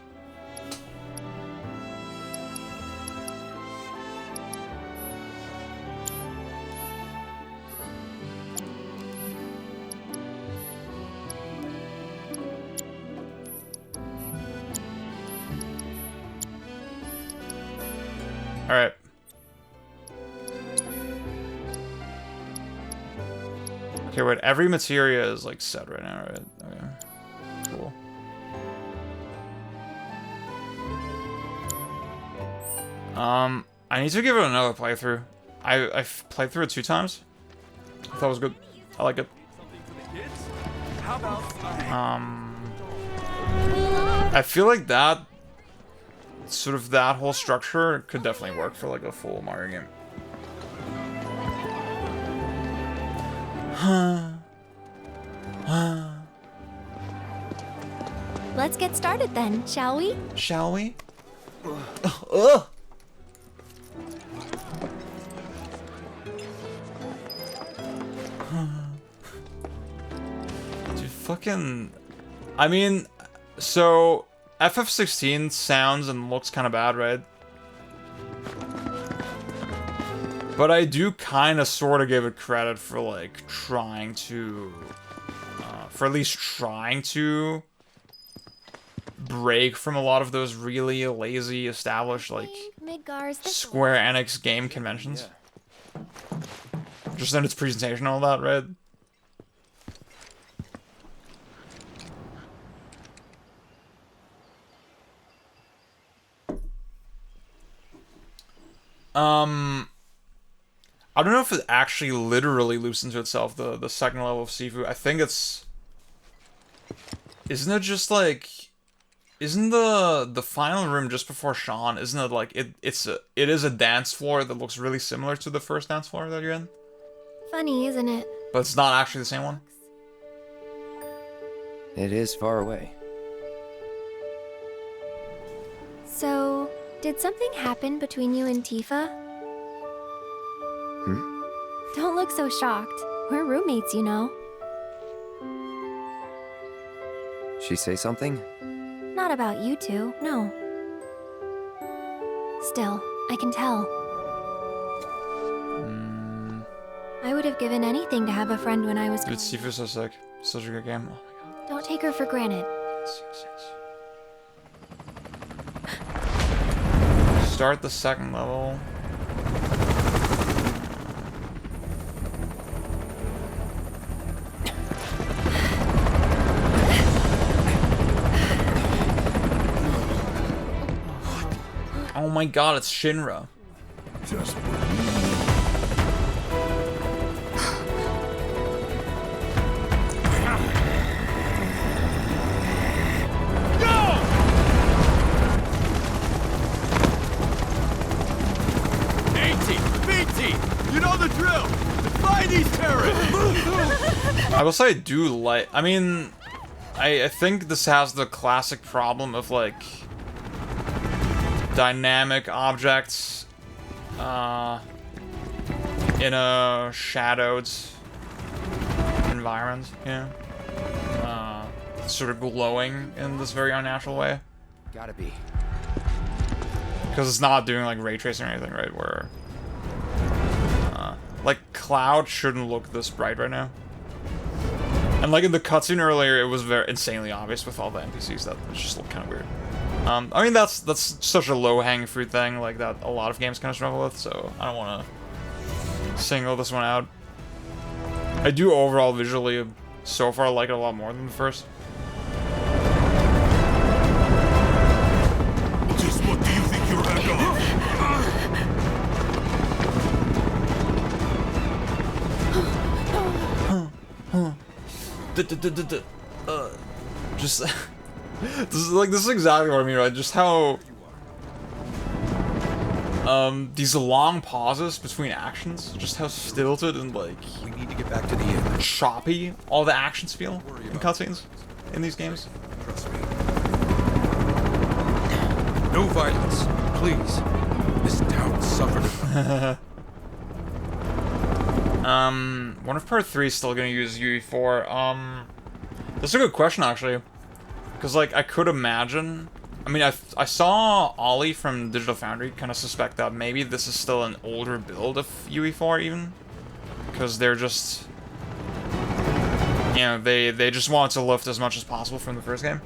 Alright. Okay, wait, every materia is like set right now, right? Okay. Cool. I need to give it another playthrough. I've played through it 2 times. I thought it was good. I like it. I feel like that sort of that whole structure could definitely work for like a full Mario game. Let's get started then, shall we? Shall we? Ugh. Dude, fucking... I mean, so... FF16 sounds and looks kind of bad, right? But I do kind of sort of give it credit for, like, trying to... for at least trying to... break from a lot of those really lazy, established, like, Square Enix game conventions. Just in its presentation and all that, right? I don't know if it actually literally loops into itself, the second level of Sifu. I think it's... Isn't it just, like... Isn't the final room just before Sean, isn't it, like, it is a dance floor that looks really similar to the first dance floor that you're in? Funny, isn't it? But it's not actually the same one? It is far away. So, did something happen between you and Tifa? Don't look so shocked. We're roommates, you know. She say something? Not about you two, no. Still, I can tell. I would have given anything to have a friend when I was... Dude, Sifu's so sick. Such a good game. Oh my god. Don't take her for granted. Start the second level. Oh my god, it's Shinra. Just You know the drill! Defy these terrorists! I will say I do like... I mean... I think this has the classic problem of, like... dynamic objects... in a shadowed... environment, yeah. Sort of glowing in this very unnatural way. Gotta be. Because it's not doing, like, ray tracing or anything, right? Where... like, Cloud shouldn't look this bright right now. And, like, in the cutscene earlier, it was very insanely obvious with all the NPCs that it just looked kind of weird. I mean, that's such a low-hanging fruit thing, like, that a lot of games kind of struggle with, so I don't want to single this one out. I do overall visually, so far, like it a lot more than the first. just what do you think you're at? Just this is exactly what I mean, right? Just how these long pauses between actions, just how stilted and like We need to get back to the inn. choppy all the actions feel in cutscenes in these games. Trust me. No violence, please. This town suffered enough. Wonder if part 3 is still gonna use UE4. That's a good question, actually. Because, like, I could imagine... I mean, I saw Ollie from Digital Foundry kind of suspect that maybe this is still an older build of UE4, even. Because they're just... You know, they just want to lift as much as possible from the first game.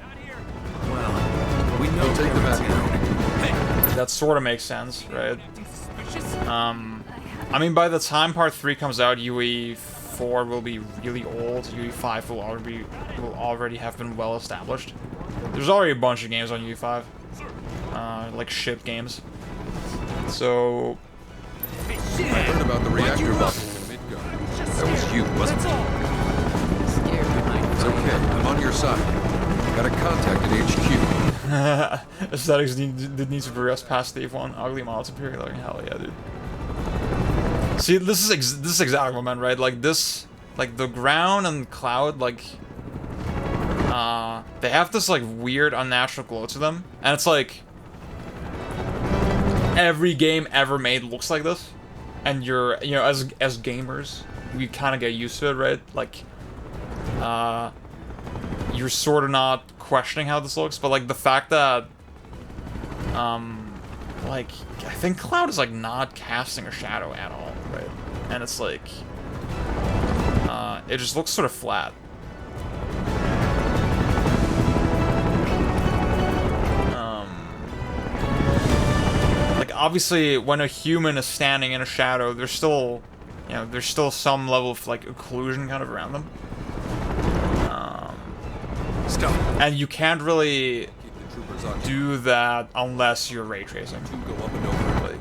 Well, we know We'll take the back. Hey, that sort of makes sense, right? I mean, by the time Part 3 comes out, UE4 will be really old. UE5 will already have been well established. There's already a bunch of games on UE5, like ship games. So I heard about the reactor bubble in Midgard. That was you, wasn't it? It's okay. I'm on your side. Got a contact at HQ. Aesthetics need to progress past Stave 1. Ugly models appear like hell yeah, dude. See, this is exactly, man, right? Like this, like the ground and cloud, like they have this like weird unnatural glow to them, and it's like every game ever made looks like this, and you're, you know, as gamers, we kind of get used to it, right? Like you're sort of not questioning how this looks, but like the fact that like I think Cloud is like not casting a shadow at all, right? And it's like it just looks sort of flat. Like obviously when a human is standing in a shadow, there's still, you know, there's still some level of like occlusion kind of around them. Stop. And you can't really do that unless you're ray tracing. Like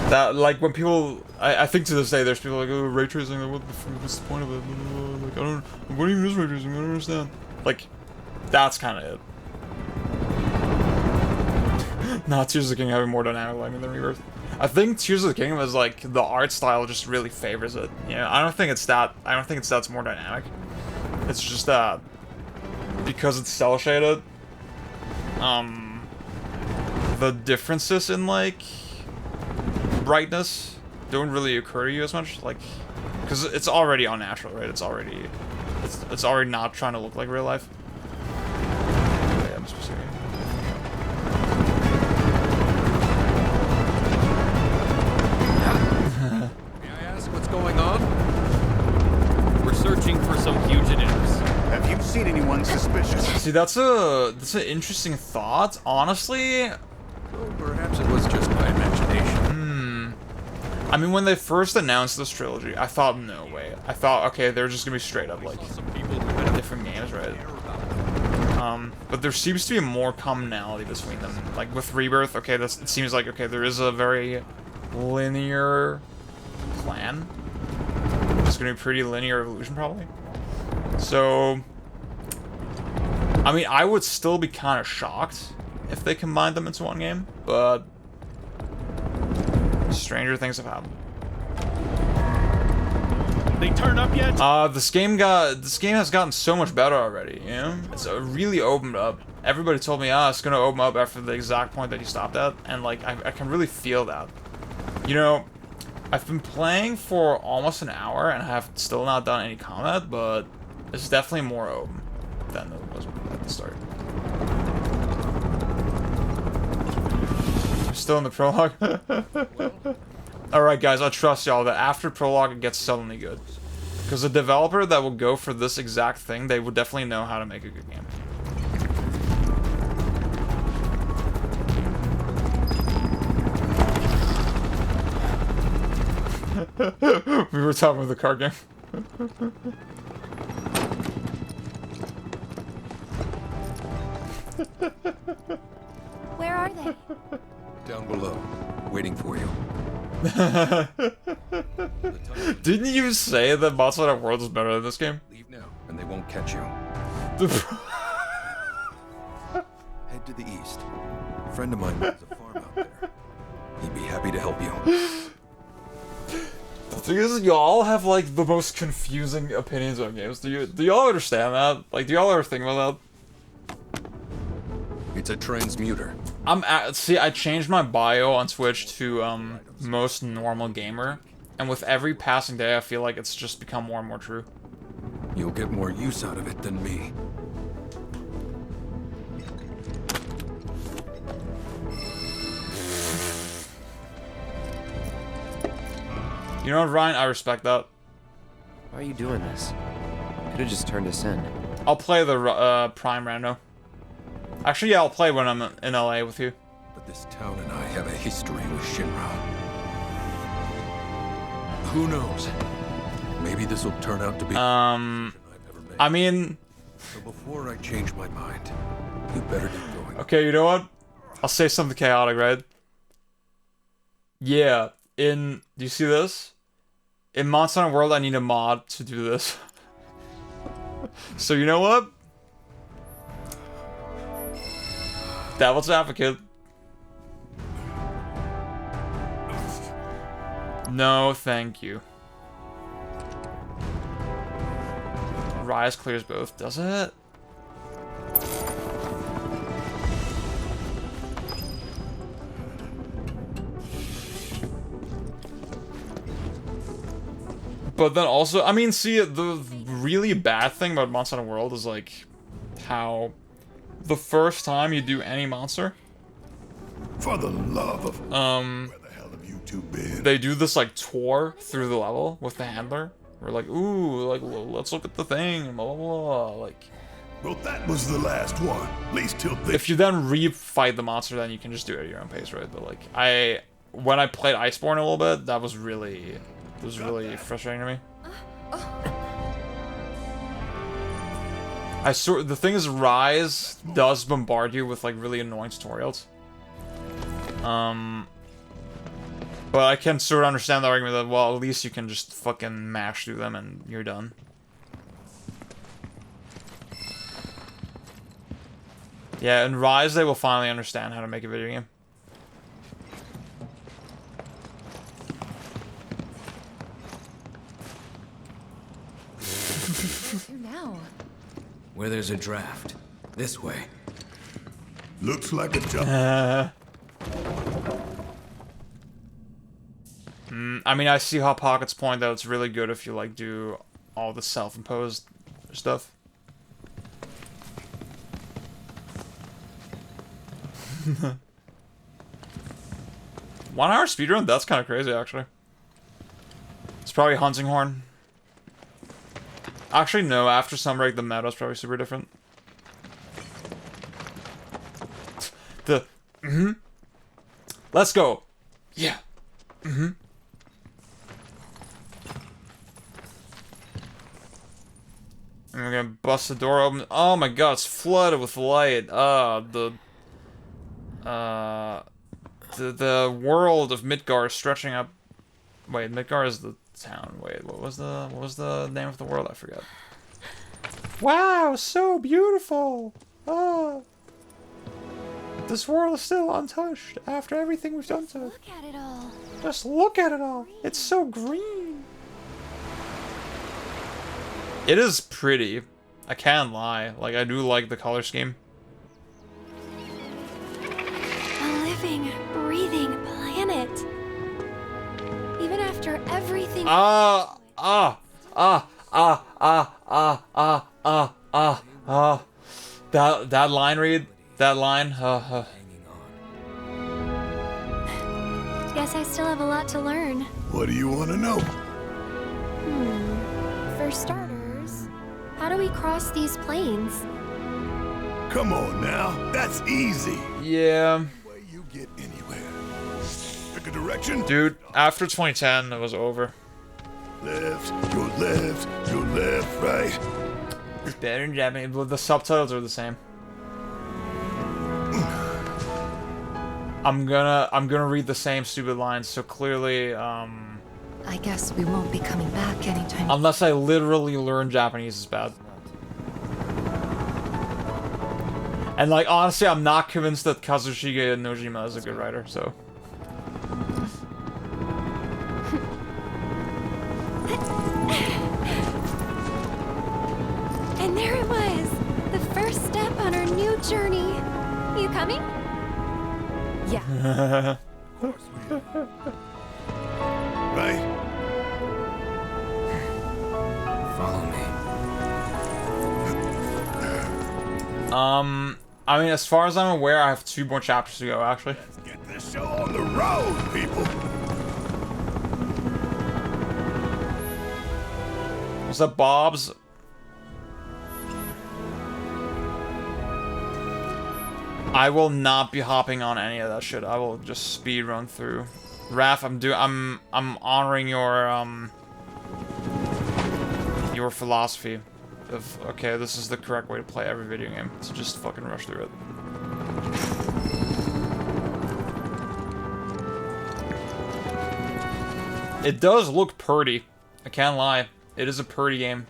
that, like when people, I think to this day there's people like, oh, ray tracing, what's the point of it? Like, I don't, what even is ray tracing? I don't understand. Like, that's kind of it. Not Tears of the King having more dynamic lighting than Rebirth. I think Tears of the Kingdom is like the art style just really favors it. You know, I don't think it's that's more dynamic. It's just that because it's cell shaded, the differences in like brightness don't really occur to you as much, like, because it's already unnatural, right? It's already not trying to look like real life. Yeah, I'm supposed to. May I ask what's going on? We're searching for some fugitives. Have you seen anyone suspicious? See, that's an interesting thought, honestly. Well, perhaps it was just my imagination. I mean, when they first announced this trilogy, I thought, no way. I thought, okay, they're just gonna be straight up like different games, right? But there seems to be more commonality between them. Like with Rebirth, okay, it seems like, okay, there is a very linear plan. It's gonna be pretty linear evolution, probably. So, I mean, I would still be kind of shocked if they combined them into one game, but stranger things have happened. They turned up yet? This game has gotten so much better already, you know? It's really opened up. Everybody told me, it's gonna open up after the exact point that you stopped at, and like, I can really feel that. You know, I've been playing for almost an hour, and I have still not done any combat, but it's definitely more open than it was at the start. I'm still in the prologue. Alright guys, I trust y'all that after prologue it gets suddenly good. Because the developer that will go for this exact thing, they would definitely know how to make a good game. We were talking about the card game. Where are they? Down below, waiting for you. Didn't you say that Monster Hunter World is better than this game? Leave now, and they won't catch you. Head to the east. A friend of mine runs a farm out there. He'd be happy to help you. The thing is, y'all have like the most confusing opinions on games. Do y'all understand that? Like, do y'all ever think about that? It's a transmuter. See, I changed my bio on Twitch to most normal gamer, and with every passing day, I feel like it's just become more and more true. You'll get more use out of it than me. You know what, Ryan? I respect that. Why are you doing this? Could have just turned us in. I'll play the Prime Rando. Actually, yeah, I'll play when I'm in LA with you. But this town and I have a history with Shinra. Who knows? Maybe this will turn out to be I mean, So before I change my mind, you better get going. okay, you know what? I'll say something chaotic, right? Yeah, do you see this? In Monster Hunter World, I need a mod to do this. So you know what? Devil's advocate. No, thank you. Rise clears both, does it? But then also, I mean, see, the really bad thing about Monster Hunter World is, like, how the first time you do any monster, For the love of... where the hell have you two been? they do this, like, tour through the level with the handler. We're like, ooh, like, let's look at the thing, blah, blah, blah, like... Well, that was the last one. At least till this. If you then re-fight the monster, then you can just do it at your own pace, right? But, like, when I played Iceborne a little bit, that was really... It was really frustrating to me. The thing is, Rise does bombard you with, like, really annoying tutorials. But I can sort of understand the argument that, well, at least you can just fucking mash through them and you're done. Yeah, in Rise they will finally understand how to make a video game. Now. Where there's a draft. This way. Looks like a jump. I mean, I see Hot Pocket's point that it's really good if you, like, do all the self-imposed stuff. One-hour speedrun? That's kind of crazy, actually. It's probably Hunting Horn. Actually, no. After Sunbreak, the meta is probably super different. Let's go. Yeah. I'm gonna bust the door open. Oh my god, it's flooded with light. The world of Midgar is stretching up. Wait, Midgar is the town. Wait, what was the name of the world? I forgot. Wow, so beautiful. This world is still untouched after everything we've done to it. Look at it all. Just look at it all. It's so green. It is pretty. I can't lie. Like, I do like the color scheme. A living, breathing planet. Even after everything. That line read. That line. Guess I still have a lot to learn. What do you want to know? For starters, how do we cross these plains? Come on now, that's easy. Yeah. Way you get anywhere. Pick a direction. Dude, after 2010, it was over. Left, go left, go left, right. It's better in Japanese, but the subtitles are the same. I'm gonna read the same stupid lines, so clearly, I guess we won't be coming back anytime. unless I literally learn Japanese is bad. And, like, honestly, I'm not convinced that Kazushige Nojima is a good writer, so. And there it was, the first step on our new journey. You coming? Yeah. Of course we are. Right? Follow me. I mean, as far as I'm aware, I have 2 more chapters to go, actually. Let's get this show on the road, people. Was that Bob's? I will not be hopping on any of that shit. I will just speed run through. Raph, I'm honoring your philosophy of, okay, this is the correct way to play every video game. So just fucking rush through it. It does look pretty. I can't lie. It is a pretty game.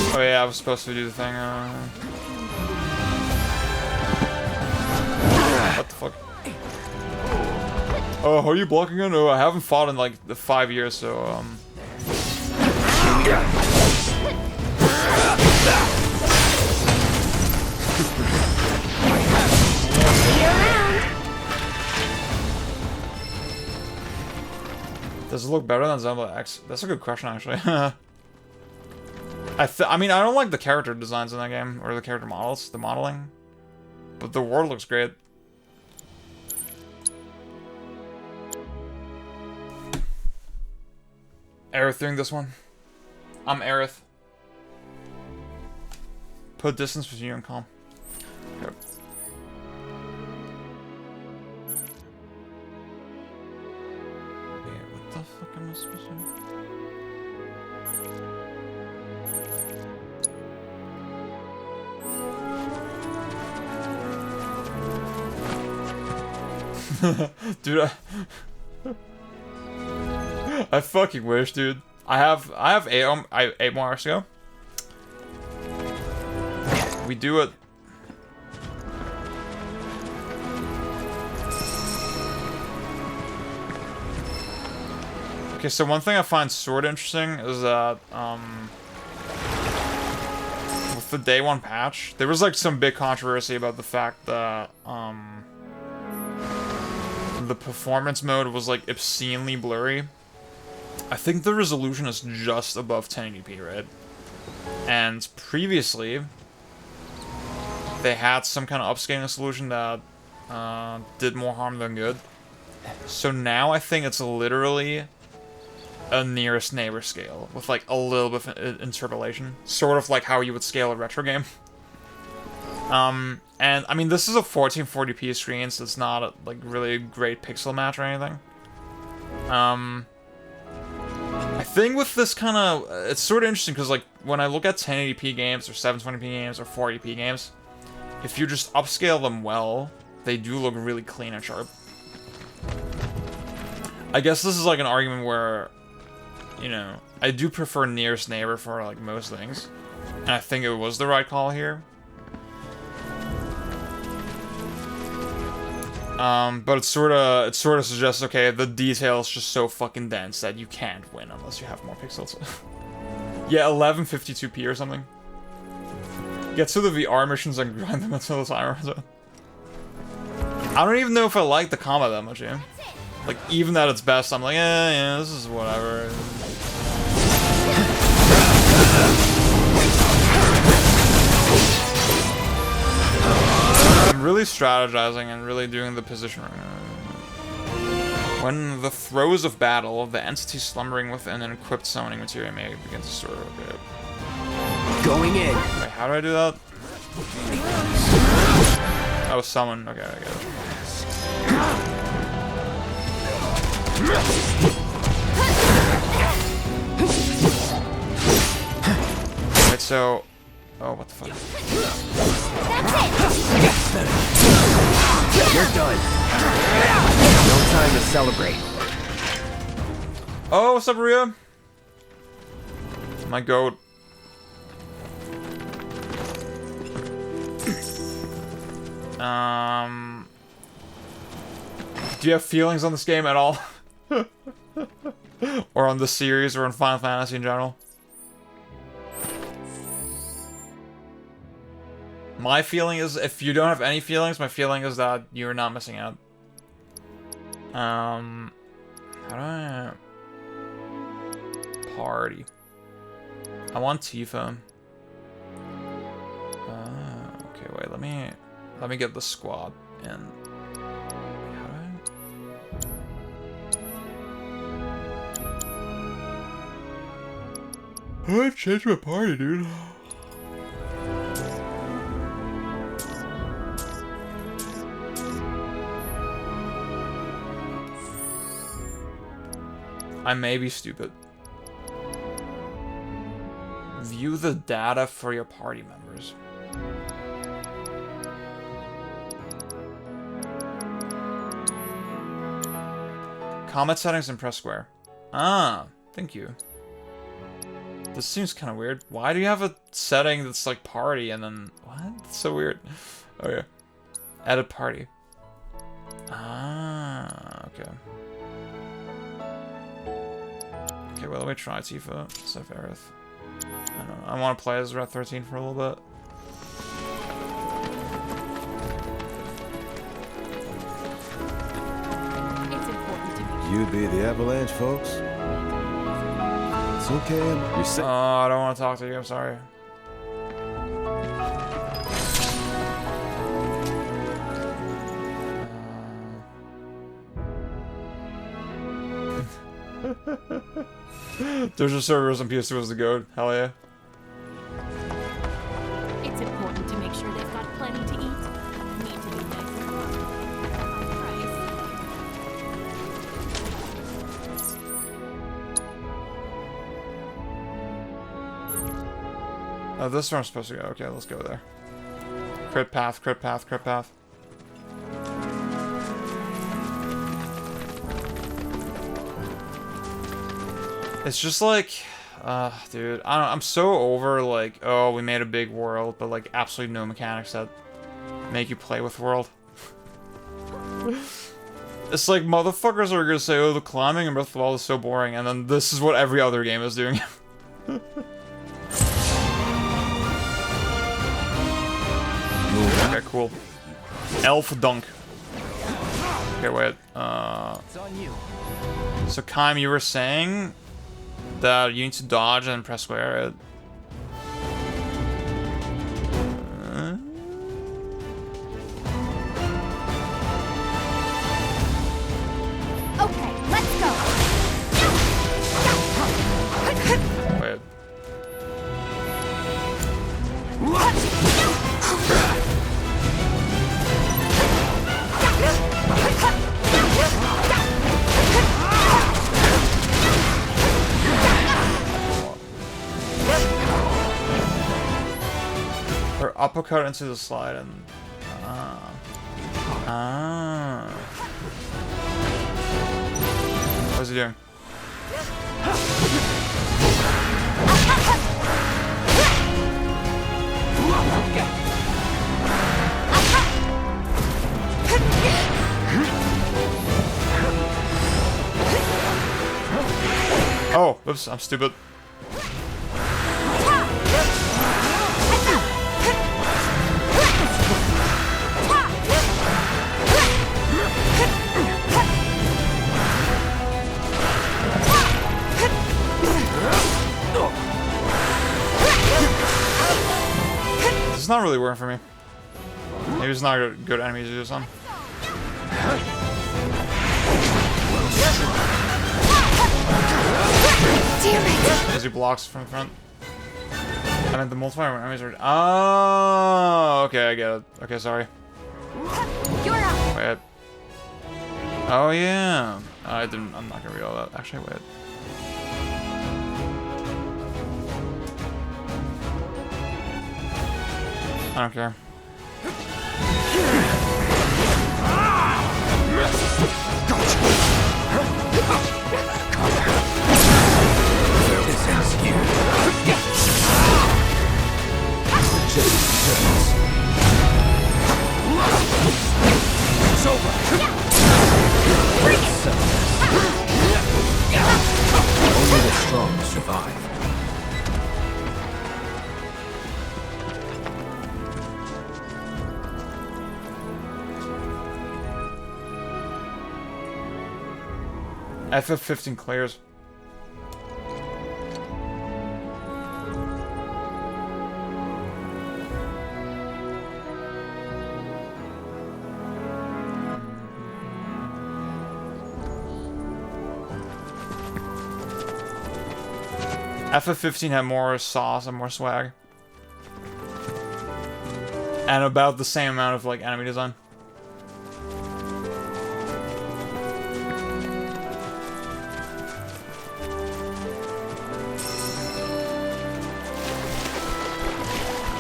Oh yeah, I was supposed to do the thing. What the fuck? Oh, are you blocking it? No, I haven't fought in like the 5 years, so Does it look better than Zelda X? That's a good question, actually. I mean, I don't like the character designs in that game, or the character models, the modeling. But the world looks great. Aerith doing this one. I'm Aerith. Put distance between you and calm. Okay. Wait, what the fuck am I supposed to do? Dude, I fucking wish, dude. I have 8 more hours to go. We do it. Okay, so one thing I find sort of interesting is that with the day 1 patch, there was like some big controversy about the fact that the performance mode was like obscenely blurry. I think the resolution is just above 1080p, right? And previously, they had some kind of upscaling solution that did more harm than good. So now I think it's literally a nearest neighbor scale with like a little bit of interpolation, sort of like how you would scale a retro game. And I mean, this is a 1440p screen, so it's not like really a great pixel match or anything. I think with this kind of, it's sort of interesting because like when I look at 1080p games or 720p games or 480p games, if you just upscale them well, they do look really clean and sharp. I guess this is like an argument where, you know, I do prefer nearest neighbor for like most things, and I think it was the right call here. But it sort of suggests, okay, the detail is just so fucking dense that you can't win unless you have more pixels. Yeah, 1152p or something. Get to the VR missions and grind them until the timer runs out. I don't even know if I like the combat that much, yeah. Like, even at its best, I'm like, yeah, this is whatever. I'm really strategizing and really doing the position right now. When the throes of battle, the entity slumbering within an equipped summoning material may begin to stir. Okay. Going in. Wait, how do I do that? Oh, summon. Okay, I get it. Right, so... Oh, what the fuck? You're done. No time to celebrate. Oh, what's up, Rhea? My goat. Do you have feelings on this game at all? Or on the series, or on Final Fantasy in general? My feeling is, if you don't have any feelings, my feeling is that you're not missing out. How do I... Party. I want Tifa. Okay, wait, let me get the squad in. How do I... I want to change my party, dude. I may be stupid. View the data for your party members. Comment settings and press square. Ah, thank you. This seems kind of weird. Why do you have a setting that's like party and then... What? That's so weird. Oh yeah. Edit party. Ah, okay. Okay, well, let me try Tifa instead of Aerith. I don't know. I want to play as Red 13 for a little bit. You'd be the Avalanche, folks. It's okay. You're safe. Oh, I don't want to talk to you. I'm sorry. There's just servers on PS2 as the goat. Hell yeah. It's important to make sure they've got plenty to eat. Need to be nice and Oh, this is where I'm supposed to go. Okay, let's go there. Crit path, crit path, crit path. It's just like, dude, I don't know, I'm so over, like, oh, we made a big world, but, like, absolutely no mechanics that make you play with world. It's like, motherfuckers are gonna say, oh, the climbing in Breath of the Wild is so boring, and then this is what every other game is doing. Okay, cool. Elf dunk. Okay, wait, It's on you. So, Kaim, you were saying that you need to dodge and press square, right? Okay, let's go. Wait. Or uppercut into the slide and... What's he doing? Oh, oops, I'm stupid. It's not really working for me. Maybe it's not a good enemy to do this on. Damn it! As he blocks from the front. I meant the multiplier when enemies are... Oh, okay, I get it. Okay, sorry. You're up. Wait. Oh, yeah. I'm not gonna read all that. Actually, wait. I don't care. This ends here. It's over. Only the strong survive. FF15 clears. FF15 had more sauce and more swag. And about the same amount of, like, enemy design.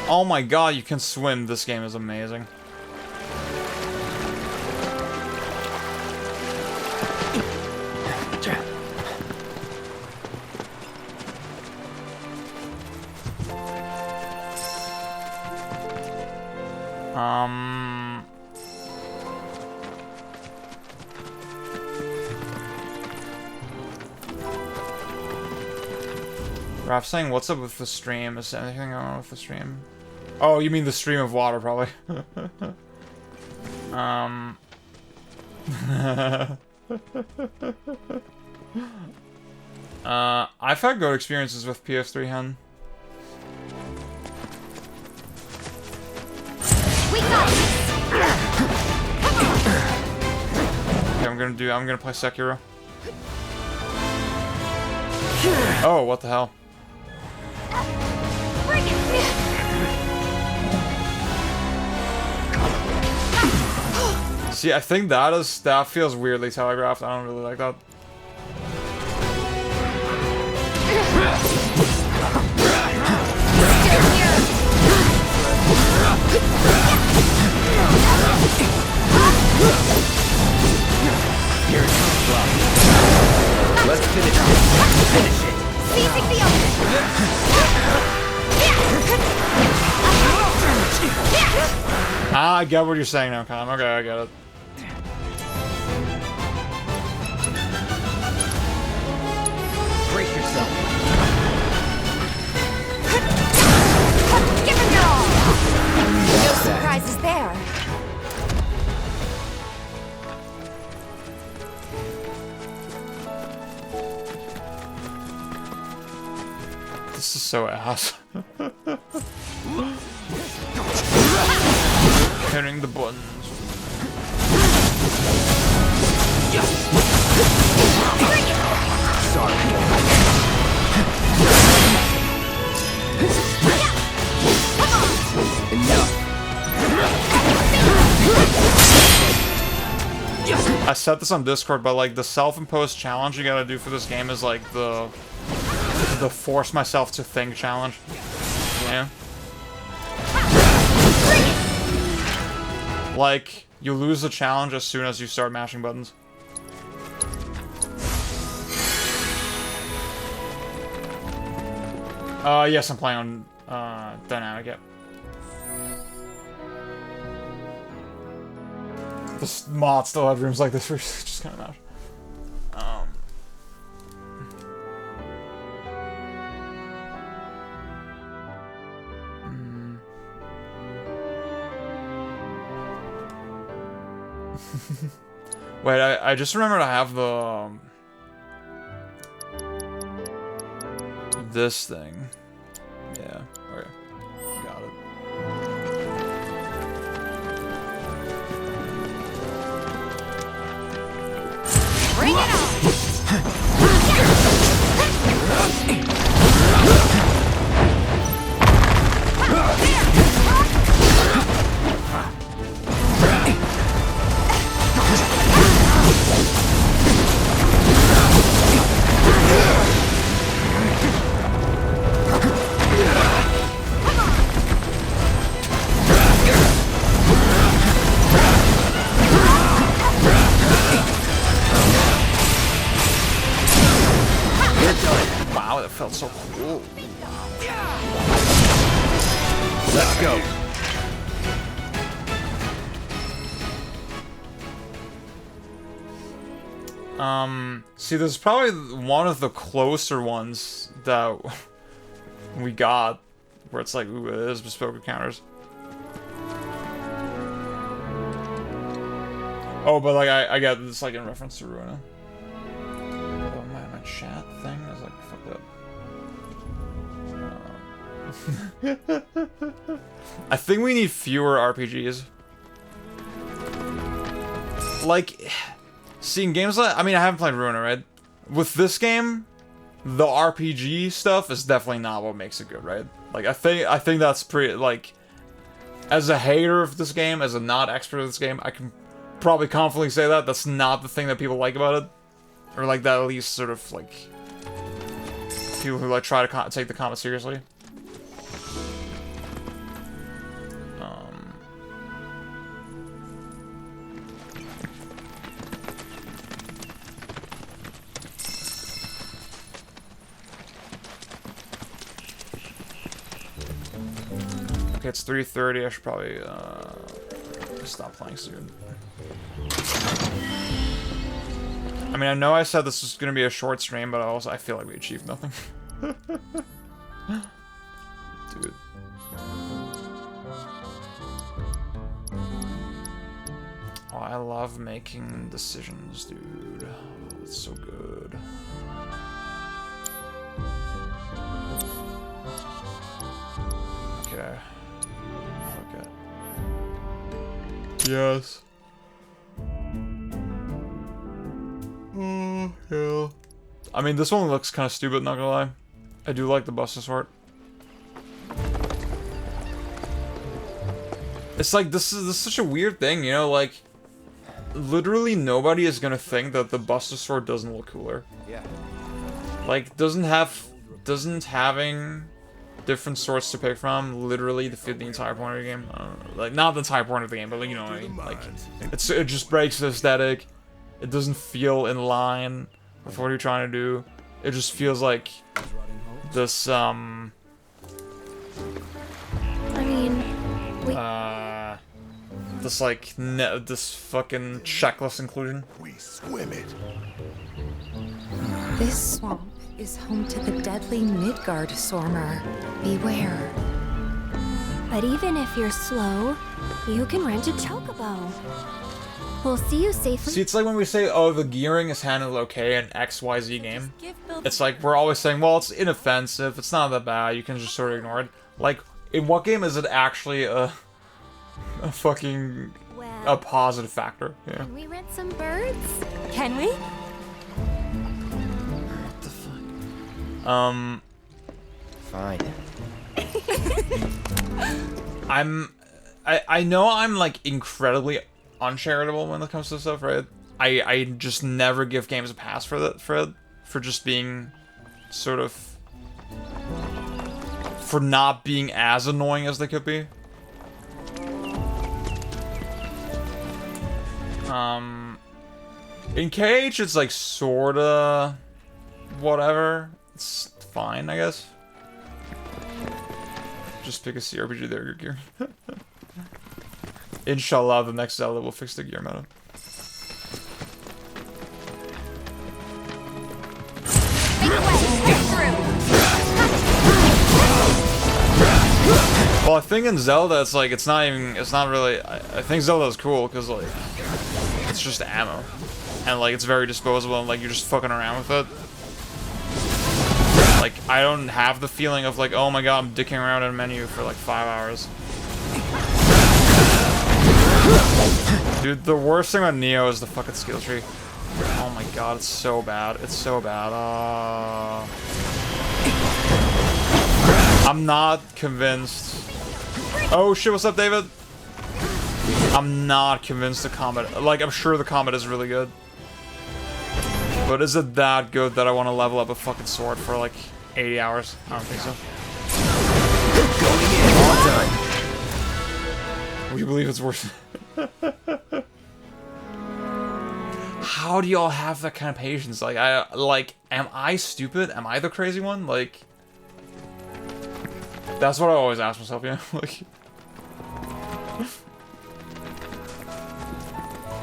Oh my god, you can swim. This game is amazing. Raph saying, what's up with the stream? Is anything going on with the stream? Oh, you mean the stream of water, probably. I've had good experiences with PS3, Hen. We got this. Okay, I'm gonna play Sekiro. Oh, what the hell? Bring it. See, I think that feels weirdly telegraphed. I don't really like that. Here it comes, Fluff. Let's finish it. Finish it. Seizing the open. Ah, I get what you're saying now, Con. Okay, I get it. Brace yourself. Give it your all. No surprises there. This is so ass. Hitting the buttons. Sorry. Enough. I set this on Discord, but like the self-imposed challenge you gotta do for this game is like the force myself to think challenge. Yeah. Like, you lose the challenge as soon as you start mashing buttons. Yes, I'm playing on Dynamic, yep. This mod still had rooms like this where it's just kind of mash. Wait, I just remembered I have the this thing. Yeah, okay. Got it. Bring it on. Wow, that felt so cool. Let's go. See, this is probably one of the closer ones that we got, where it's like, ooh, it is bespoke encounters. Oh, but like, I get this like in reference to Ruina. Oh, my chat thing is like, fuck that. I think we need fewer RPGs. Like, seeing games like, I mean, I haven't played Ruina, right? With this game, the RPG stuff is definitely not what makes it good, right? Like, I think that's pretty, like, as a hater of this game, as a not expert of this game, I can probably confidently say that that's not the thing that people like about it. Or, like, that at least sort of, like, people who, like, try to take the comment seriously. Okay, it's 3:30. I should probably stop playing soon. I mean, I know I said this was gonna be a short stream, but I feel like we achieved nothing. Dude. Oh, I love making decisions, dude. It's so good. Okay. Okay. Yes. Oh, yeah. I mean, this one looks kind of stupid, not gonna lie. I do like the Buster Sword. It's like, this is such a weird thing, you know, like, literally nobody is gonna think that the Buster Sword doesn't look cooler. Yeah. Like, doesn't having different swords to pick from literally defeat the entire point of the game. Like, not the entire point of the game, but, like, you know what I mean? Like, it just breaks the aesthetic. It doesn't feel in line with what you're trying to do. It just feels like this, I mean, this, like, this fucking checklist inclusion. We swim it. This swamp is home to the deadly Midgard Sormer. Beware. but even if you're slow, you can rent a chocobo. We'll see you safely. See, it's like when we say, oh, the gearing is handled okay in XYZ game. It's like, we're always saying, well, it's inoffensive, it's not that bad, you can just sort of ignore it. Like, in what game is it actually a fucking, a positive factor? Yeah. Can we rent some birds? Can we? What the fuck? Fine. I know I'm, like, incredibly uncharitable when it comes to stuff, right? I just never give games a pass for just being sort of, for not being as annoying as they could be. In KH it's like sorta whatever. It's fine, I guess. Just pick a CRPG there, good gear. Inshallah, the next Zelda will fix the gear meta. Well, I think in Zelda, it's like, it's not really, I think Zelda's cool, because, like, it's just ammo. And, like, it's very disposable, and, like, you're just fucking around with it. Like, I don't have the feeling of, like, oh my god, I'm dicking around in a menu for, like, 5 hours. Dude, the worst thing about Neo is the fucking skill tree. Oh my god, it's so bad. It's so bad. I'm not convinced. Oh shit, what's up, David? I'm not convinced the combat. Like, I'm sure the combat is really good. But is it that good that I want to level up a fucking sword for like 80 hours? I don't think so. Going in. All done. Would you believe it's worse? How do y'all have that kind of patience? Like, am I stupid? Am I the crazy one? Like, that's what I always ask myself, you know? Like,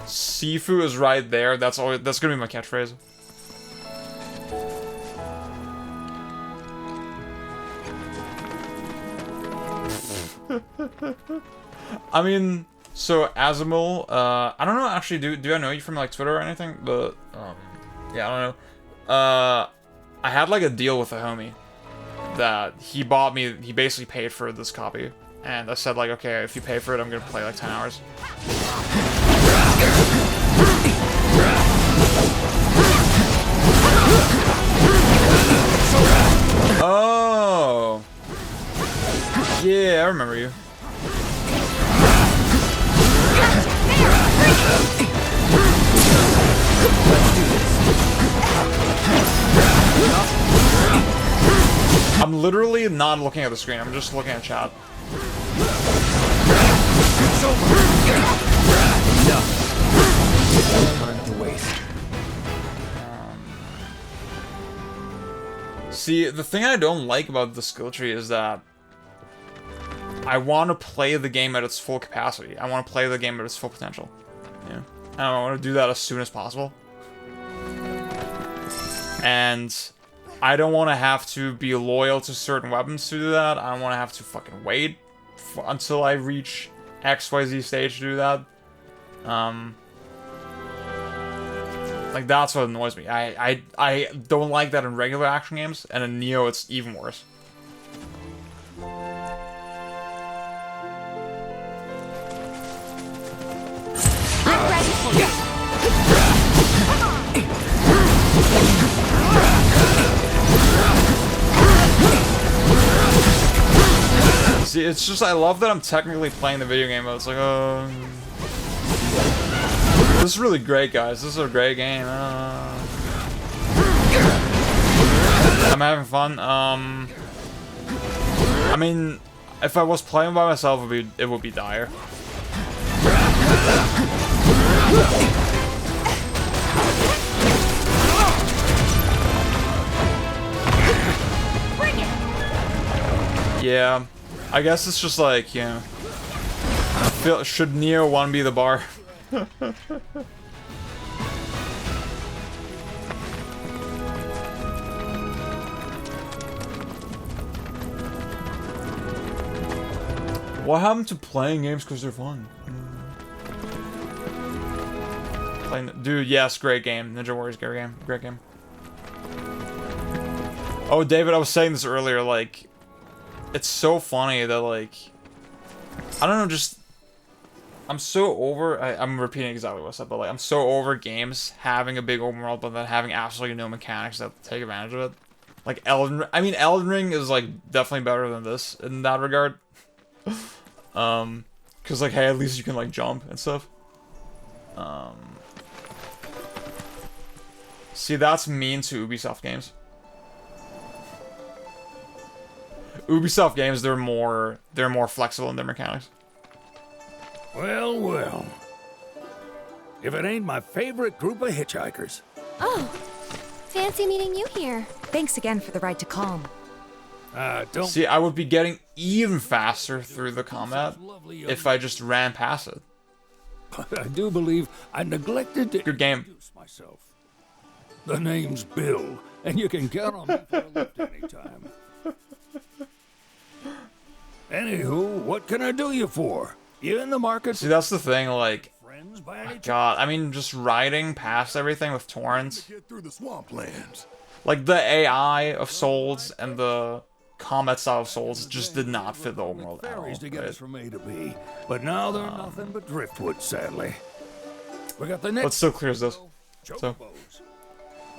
Sifu is right there. That's gonna be my catchphrase. I mean, so Azamul, I don't know, actually, do I know you from, like, Twitter or anything? But, yeah, I don't know. I had, like, a deal with a homie that he basically paid for this copy. And I said, like, okay, if you pay for it, I'm gonna play, like, 10 hours. Oh. Yeah, I remember you. I'm literally not looking at the screen. I'm just looking at chat. It's over. Enough. Time to waste. See, the thing I don't like about the skill tree is that I want to play the game at its full capacity. I want to play the game at its full potential. Yeah. And I want to do that as soon as possible. And I don't want to have to be loyal to certain weapons to do that. I don't want to have to fucking wait until I reach XYZ stage to do that. Like, that's what annoys me. I don't like that in regular action games, and in Neo it's even worse. I'm ready for you. See, it's just, I love that I'm technically playing the video game, but it's like, this is really great, guys. This is a great game. I'm having fun. I mean, if I was playing by myself, it would be dire. Yeah, I guess it's just like, you know, should Neo 1 be the bar? What happened to playing games because they're fun? Dude, yes, great game. Ninja Warriors, great game. Great game. Oh, David, I was saying this earlier, like, it's so funny that, like, I don't know, just, I'm so over, I'm repeating exactly what I said, but, like, I'm so over games having a big open world, but then having absolutely no mechanics that take advantage of it. Like, Elden Ring is, like, definitely better than this in that regard. Cause, like, hey, at least you can, like, jump and stuff. See, that's mean to Ubisoft games. Ubisoft games, they're more flexible in their mechanics. Well, well. If it ain't my favorite group of hitchhikers. Oh, fancy meeting you here. Thanks again for the ride to Calm. Don't... See, I would be getting even faster through the combat if I just ran past it. I do believe I neglected to Good game. introduce myself. The name's Bill, and you can count on me for a lift anytime. Anywho, what can I do you for? You in the market? See, that's the thing, like, God, I mean, just riding past everything with torrents. Like, the AI of Souls and the combat style of Souls just did not fit the open world at all. To get us from A to B, but now they're nothing but driftwood, sadly. We got the next. But still clears this. So.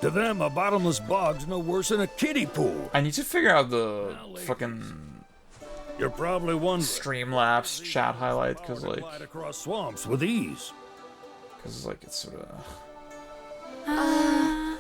To them, a bottomless bog's no worse than a kiddie pool. I need to figure out the fucking. You're probably one Streamlabs chat highlight, because like across swamps with ease. Because like it's sort of.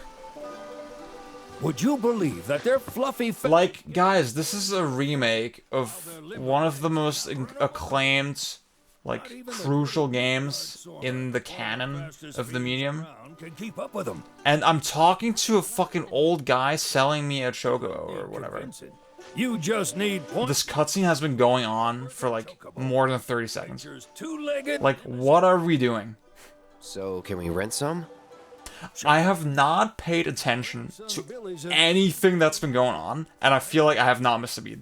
Would you believe that they're fluffy? Like, guys, this is a remake of one of the most acclaimed, like, crucial games in the canon of the medium. Keep up with them. And I'm talking to a fucking old guy selling me a chocobo or whatever. You just need this cutscene has been going on for like more than 30 seconds. Like, what are we doing? So, can we rent some? I have not paid attention to anything that's been going on, and I feel like I have not missed a beat.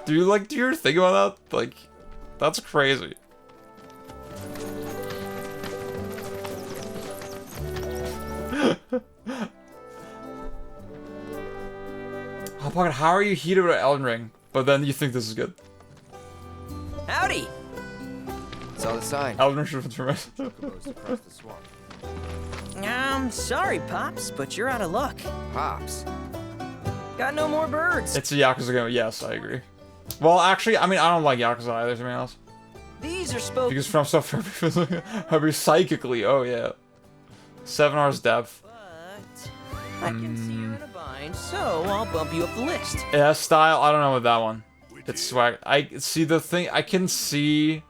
Do you ever think about that? Like, that's crazy. Hot Pocket, how are you heated with Elden Ring, but then you think this is good? Howdy! It's on the sign. Elden Ring should have been Sorry, Pops, but you're out of luck. Pops? Got no more birds. It's a Yakuza game. Yes, I agree. Well, actually, I mean, I don't like Yakuza either, to be honest. These are supposed because from stuff Herbie psychically. Oh yeah. 7 hours depth. I can see you're in a bind, so I'll bump you up the list. Yeah, style. I don't know with that one. It's swag. I see the thing. I can see.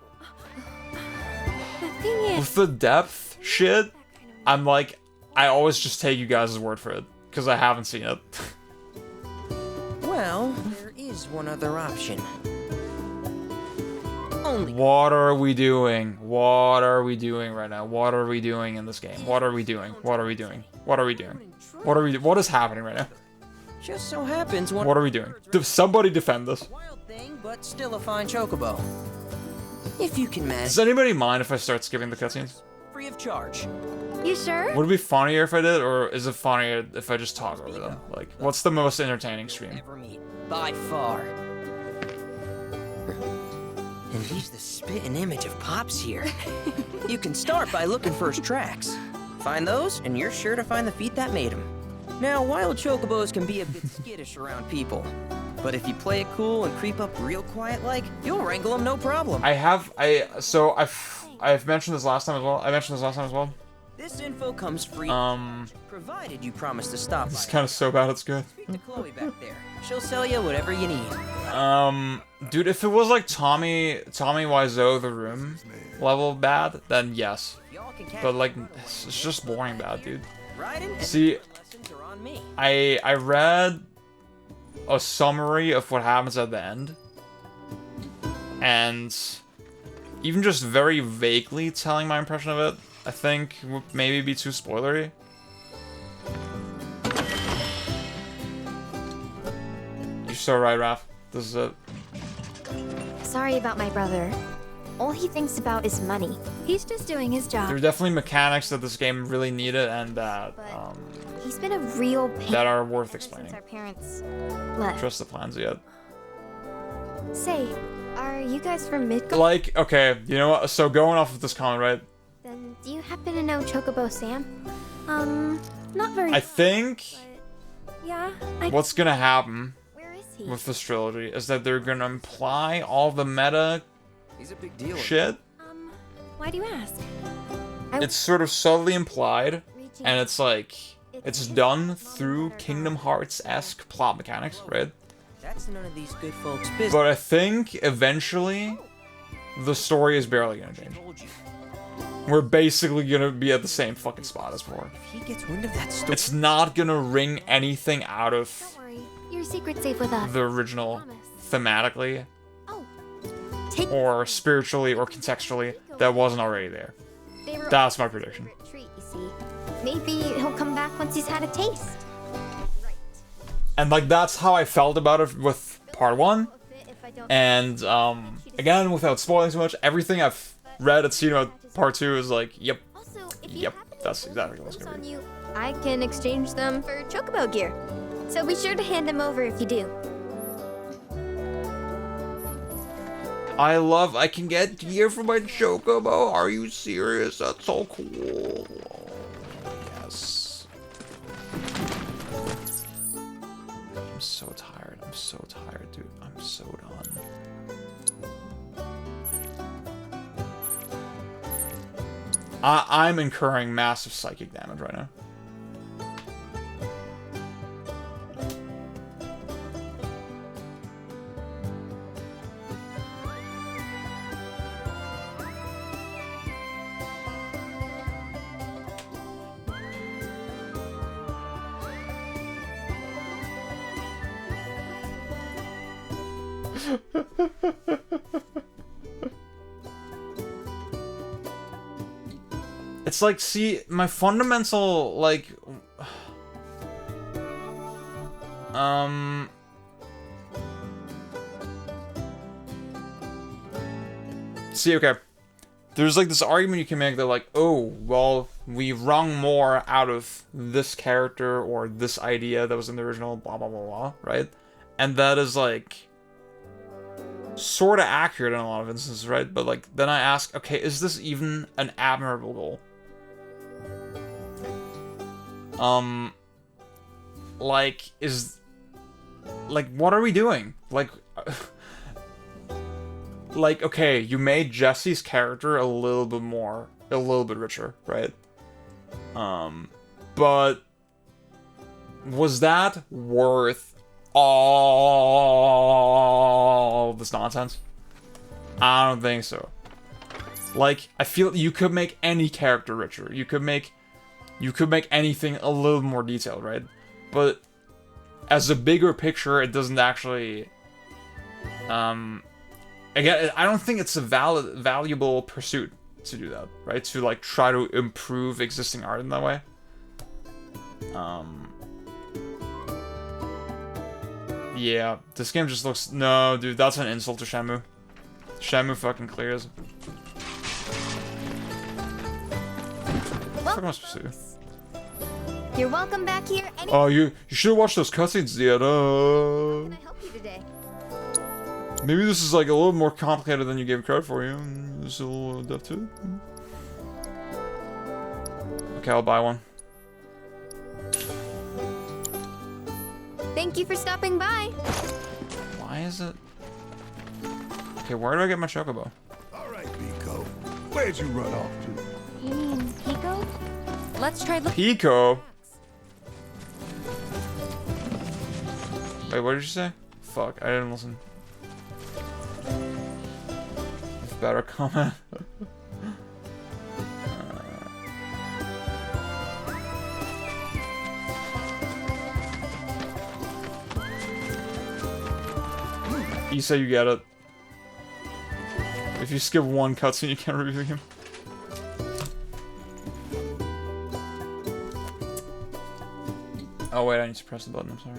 The thing is, with the depth shit, I'm like, I always just take you guys' word for it because I haven't seen it. Well, there is one other option. Only. What are we doing? What are we doing right now? What are we doing in this game? What are we doing? What are we doing? What are we doing? What are we? What is happening right now? Just so happens one. What are we doing? Somebody defend this. Wild thing, but still a fine chocobo. If you can manage. Does anybody mind if I start skipping the cutscenes? Free of charge. You sure? Would it be funnier if I did, or is it funnier if I just talk over them? Like, what's the most entertaining stream? By far. And he's the spitting image of Pops here. You can start by looking for his tracks. Find those, and you're sure to find the feet that made him. Now, wild chocobos can be a bit skittish around people. But if you play it cool and creep up real quiet like, you'll wrangle them no problem. I've mentioned this last time as well. This info comes free, provided you promise to stop. It's kind of so bad it's good. Speak to Chloe back there. She'll sell you whatever you need. Dude, if it was like Tommy Wiseau The Room level bad, then yes. But like, it's just boring bad, dude. See, I read a summary of what happens at the end, and even just very vaguely telling my impression of it, I think would maybe be too spoilery. You're so right, Raph. This is it. Sorry about my brother. All he thinks about is money. He's just doing his job. There are definitely mechanics that this game really needed, and that he's been a real pain that are worth explaining. since our parents left. Trust the plans yet. Say, are you guys from Midgard? Like, okay, you know what? So going off of this comment, right? Then do you happen to know Chocobo Sam? Not very. I think yeah. what's gonna happen Where is he? with this trilogy is that they're gonna imply all the meta He's a big deal. shit. Why do you ask? It's sort of subtly implied, and it's like it's done through Kingdom Hearts-esque plot mechanics, right? That's none of these good folks' business. But I think eventually the story is barely gonna change. We're basically gonna be at the same fucking spot as before. If he gets wind of that story, It's not gonna wring anything out of Don't worry, your secret's safe with us. the original thematically, Take or spiritually, or contextually that wasn't already there. They were That's my prediction. treat, you see. Maybe he'll come back once he's had a taste. And like that's how I felt about it with part 1. And again, without spoiling so much, everything I've read and seen about part 2 is like, yep, that's exactly what's gonna be. I can exchange them for Chocobo gear. So be sure to hand them over if you do. I can get gear for my Chocobo. Are you serious? That's so cool. Yes. I'm so tired. I'm so tired, dude. I'm so done. I'm incurring massive psychic damage right now. It's like, see, my fundamental, like, see, okay, there's like this argument you can make that like, oh, well, we wrung more out of this character or this idea that was in the original, blah, blah, blah, blah, right? And that is like, sort of accurate in a lot of instances, right? But like, then I ask, okay, is this even an admirable goal? Like, like, what are we doing? Like, like, okay, you made Jesse's character a little bit richer, right? But was that worth all this nonsense? I don't think so. Like, I feel you could make any character richer. You could make anything a little more detailed, right? But as a bigger picture, it doesn't actually. Again, I don't think it's a valuable pursuit to do that, right? To like try to improve existing art in that way. Yeah, this game just looks. No, dude, that's an insult to Shenmue. Shenmue fucking clears. What am I supposed to do? You're welcome back here. Oh, you should have watched those cutscenes, Diana. Can I help you today? Maybe this is like a little more complicated than you gave credit for. You, there's a little depth to it. Okay, I'll buy one. Thank you for stopping by. Why is it? Okay, where do I get my chocobo? All right, Pico. Where'd you run off to? You mean Pico? Let's try looking. Pico. Wait, what did you say? Fuck, I didn't listen. Better comment. You say you get it. If you skip one cutscene, you can't review him. Oh wait, I need to press the button, I'm sorry.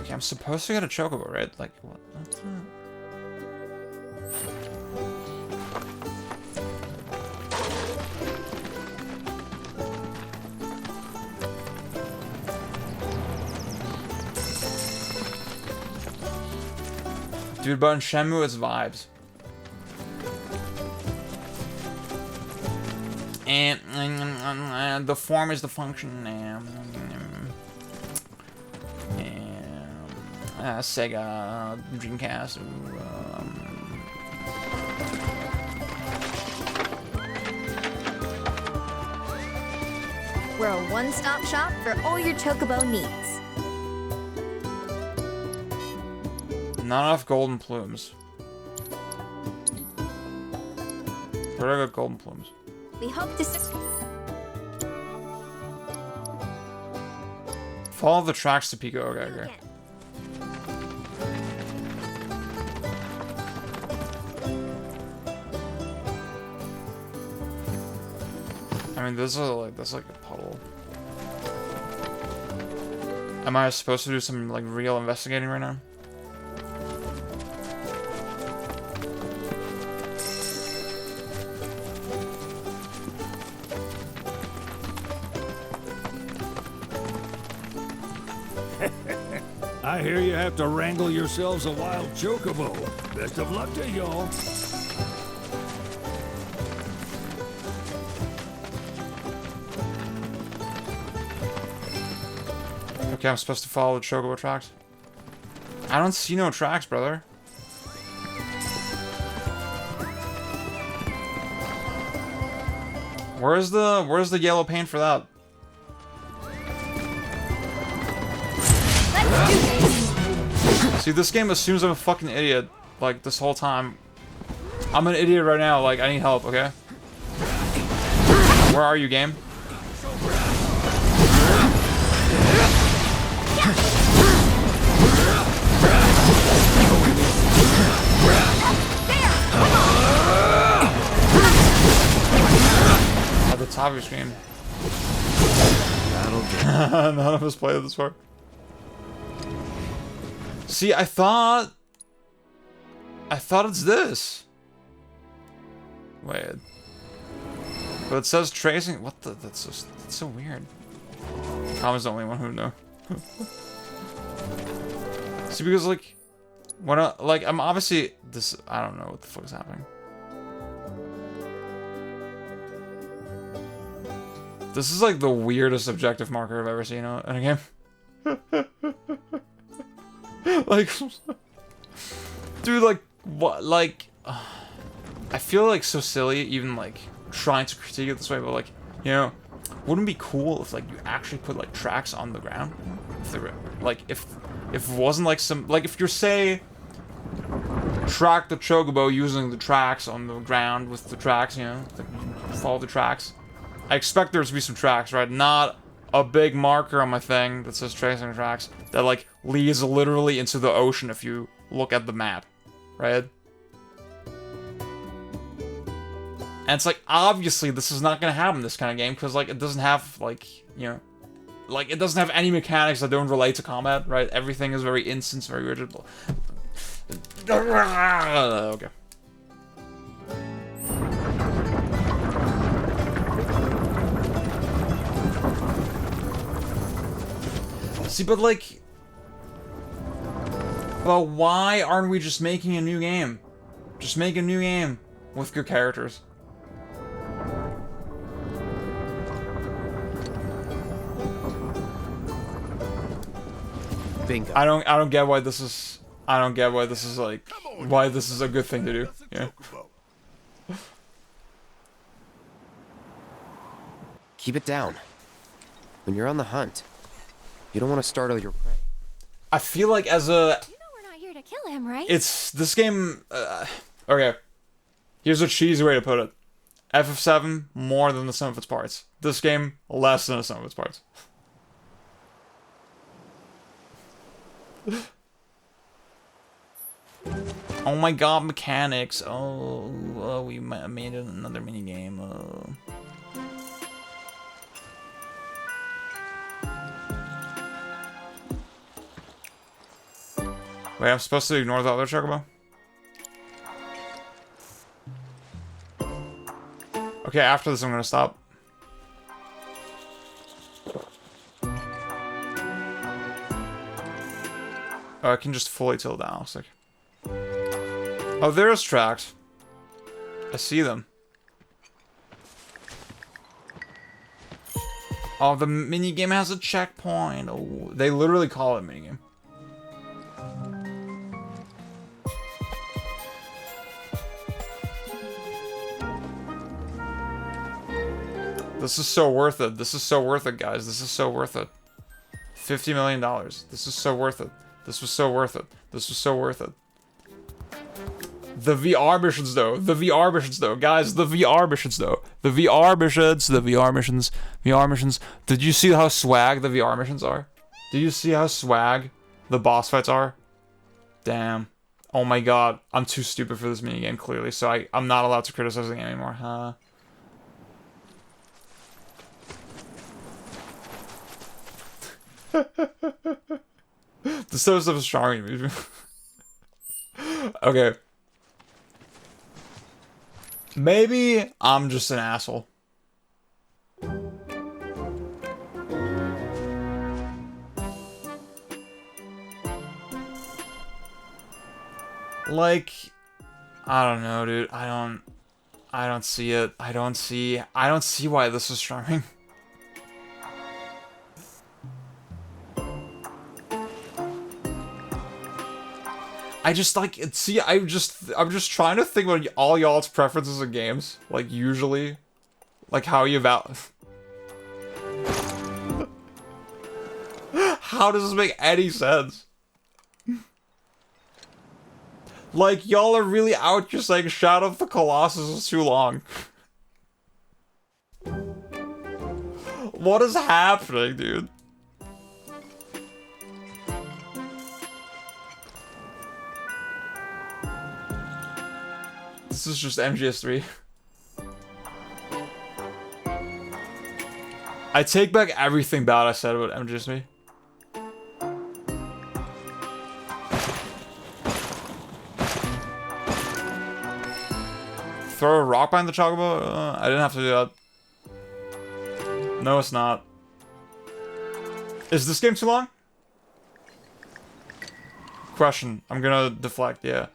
Okay, I'm supposed to get a chocobo, right? Like, what? Dude, but in Shenmue, it's vibes. And the form is the function. Sega, Dreamcast. We're a one-stop shop for all your chocobo needs. Not enough golden plumes. Where do I get golden plumes? We hope to. Follow the tracks to Pico. Okay, okay. I mean, this is like a puddle. Am I supposed to do some like real investigating right now? I hear you have to wrangle yourselves a wild chocobo. Best of luck to y'all. Okay, I'm supposed to follow the chocobo tracks. I don't see no tracks, brother. Where's the yellow paint for that? See, this game assumes I'm a fucking idiot, like, this whole time. I'm an idiot right now, like, I need help, okay? Where are you, game? At the top of your screen. None of us played this far. See, I thought it's this. Wait. But it says tracing. What the? That's so weird. Tom's the only one who know. See, because like, when I'm obviously this. I don't know what the fuck is happening. This is like the weirdest objective marker I've ever seen in a game. Like, dude, like, what, like, I feel like so silly even like trying to critique it this way, but like, you know, wouldn't it be cool if like you actually put like tracks on the ground? If they were, like, if it wasn't like some, like if you're say track the chocobo using the tracks on the ground with the tracks, you know, like, follow the tracks. I expect there to be some tracks, right? Not a big marker on my thing that says tracing tracks that like leads literally into the ocean if you look at the map, right? And it's like, obviously this is not gonna happen in this kind of game because like it doesn't have like, you know, like it doesn't have any mechanics that don't relate to combat, right? Everything is very instant, very rigid. Okay. See, but like, well, why aren't we just making a new game? Just make a new game with good characters. Bingo. I don't get why this is. I don't get why this is like. Why this is a good thing to do. Yeah. Keep it down. When you're on the hunt, you don't want to startle your prey. I feel like as a. You know we're not here to kill him, right? It's this game. Okay. Here's a cheesy way to put it. FF7 more than the sum of its parts. This game less than the sum of its parts. Oh my god, mechanics. Oh, we made another minigame. Wait, I'm supposed to ignore the other chocobo? Okay, after this I'm gonna stop. Oh, I can just fully tilt down, looks like. Oh, there's tracks. I see them. Oh, the minigame has a checkpoint. Oh, they literally call it minigame. This is so worth it. This is so worth it, guys. This is so worth it. $50 million. This is so worth it. This was so worth it. This was so worth it. The VR missions, though. The VR missions, though. Guys, the VR missions, though. The VR missions. The VR missions. VR missions. Did you see how swag the VR missions are? Did you see how swag the boss fights are? Damn. Oh my god. I'm too stupid for this minigame, clearly. So I'm not allowed to criticize the game anymore. Huh? The stuff is strong in me. Okay. Maybe I'm just an asshole. Like, I don't know, dude. I don't see it. I don't see why this is charming. I just like see. I'm just trying to think about all y'all's preferences in games. Like usually, like how you about. How does this make any sense? Like y'all are really out just saying Shadow of the Colossus is too long. What is happening, dude? This is just MGS3. I take back everything bad I said about MGS3. throw a rock behind the chocobo? I didn't have to do that. No, it's not. Is this game too long? Question. I'm gonna deflect, yeah.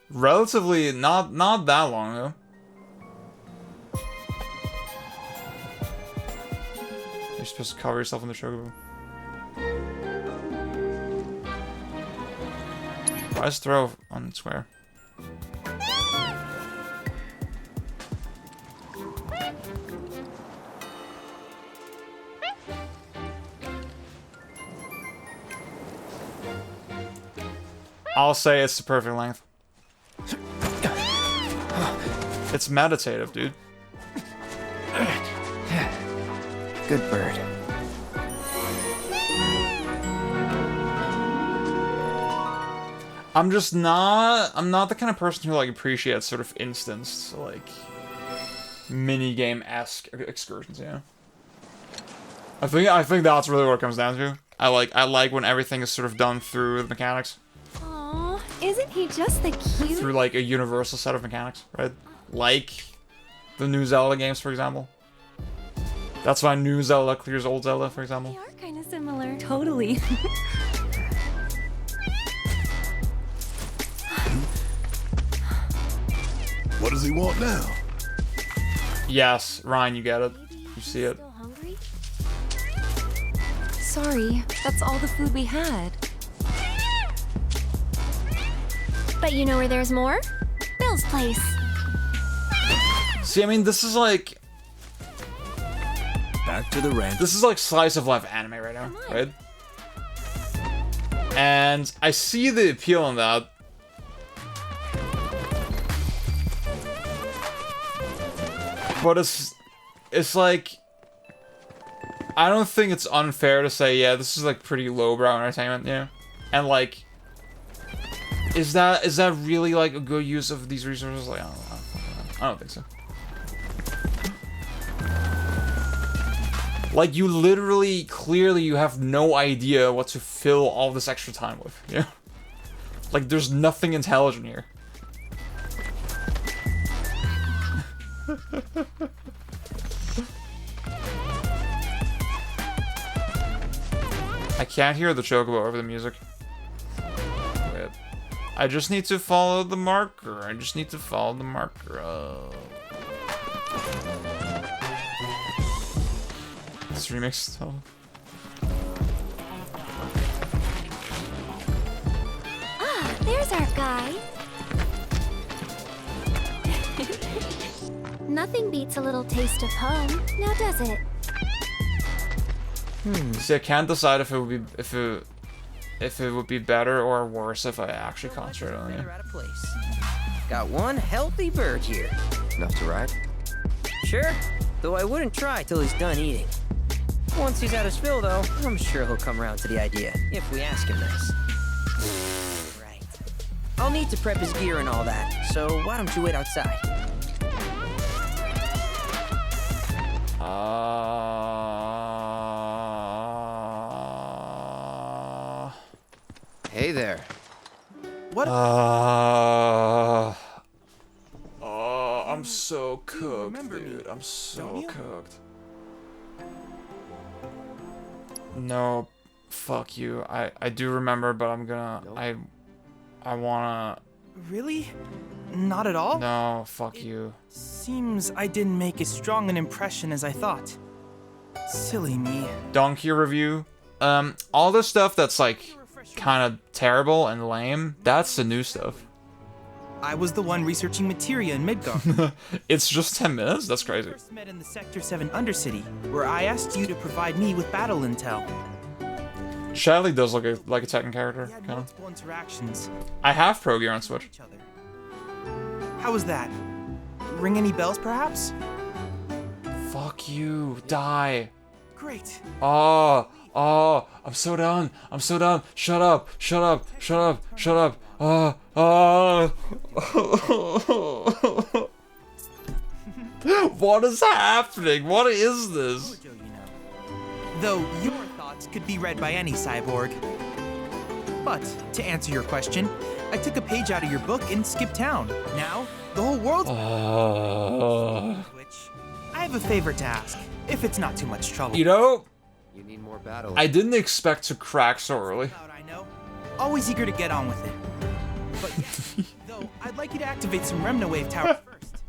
Relatively not that long though. You're supposed to cover yourself in the chocobo. Why just throw on square? I'll say it's the perfect length. It's meditative, dude. Good bird. I'm not the kind of person who like appreciates sort of instanced like minigame-esque excursions, yeah. I think that's really what it comes down to. I like when everything is sort of done through the mechanics. Aw, isn't he just the cute? Through like a universal set of mechanics, right? Like the new Zelda games, for example. That's why new Zelda clears old Zelda, for example. They are kind of similar. Totally. What does he want now? Yes, Ryan, you get it. You see it. Still hungry? Sorry, that's all the food we had. But you know where there's more? Bill's place. See, I mean, this is like... Back to the ranch. This is like slice of life anime right now, right? And I see the appeal in that. But it's like... I don't think it's unfair to say, yeah, this is like pretty lowbrow entertainment, yeah? And like... Is that really like a good use of these resources? Like, I don't think so. Like, you literally, clearly, you have no idea what to fill all this extra time with, yeah? Like, there's nothing intelligent here. I can't hear the chocobo over the music. Wait. I just need to follow the marker. I just need to follow the marker. This remix stuff. Ah, there's our guy. Nothing beats a little taste of home, now does it? See, I can't decide if it would be better or worse if I actually concentrate on it. Got one healthy bird here. Enough to ride? Sure, though I wouldn't try till he's done eating. Once he's had his fill, though, I'm sure he'll come around to the idea, if we ask him this. Right. I'll need to prep his gear and all that, so why don't you wait outside? Hey there. What? I'm so cooked, dude. I'm so cooked. No, fuck you. I do remember, but I'm gonna. I wanna. Really? Not at all? No, fuck you. Seems I didn't make as strong an impression as I thought. Silly me. Donkey review. All this stuff that's like kind of terrible and lame, that's the new stuff. I was the one researching materia in Midgard. It's just 10 minutes? That's crazy. We first met in the Sector 7 Undercity, where I asked you to provide me with battle intel. Shadley does look like a Tekken character, We had kind of. multiple interactions. I have Pro Gear on Switch. How was that? Ring any bells, perhaps? Fuck you. Die. Great. Oh, I'm so done. I'm so done. Shut up. Shut up. Shut up. Shut up. What is happening? What is this? Though your thoughts could be read by any cyborg. But, to answer your question, I took a page out of your book and skipped town. Now, the whole world's... Which, I have a favor to ask, if it's not too much trouble. You know, You need more battle. I didn't expect to crack so early. I know. Always eager to get on with it. But yes, though, I'd like you to activate some Remna Wave towers first.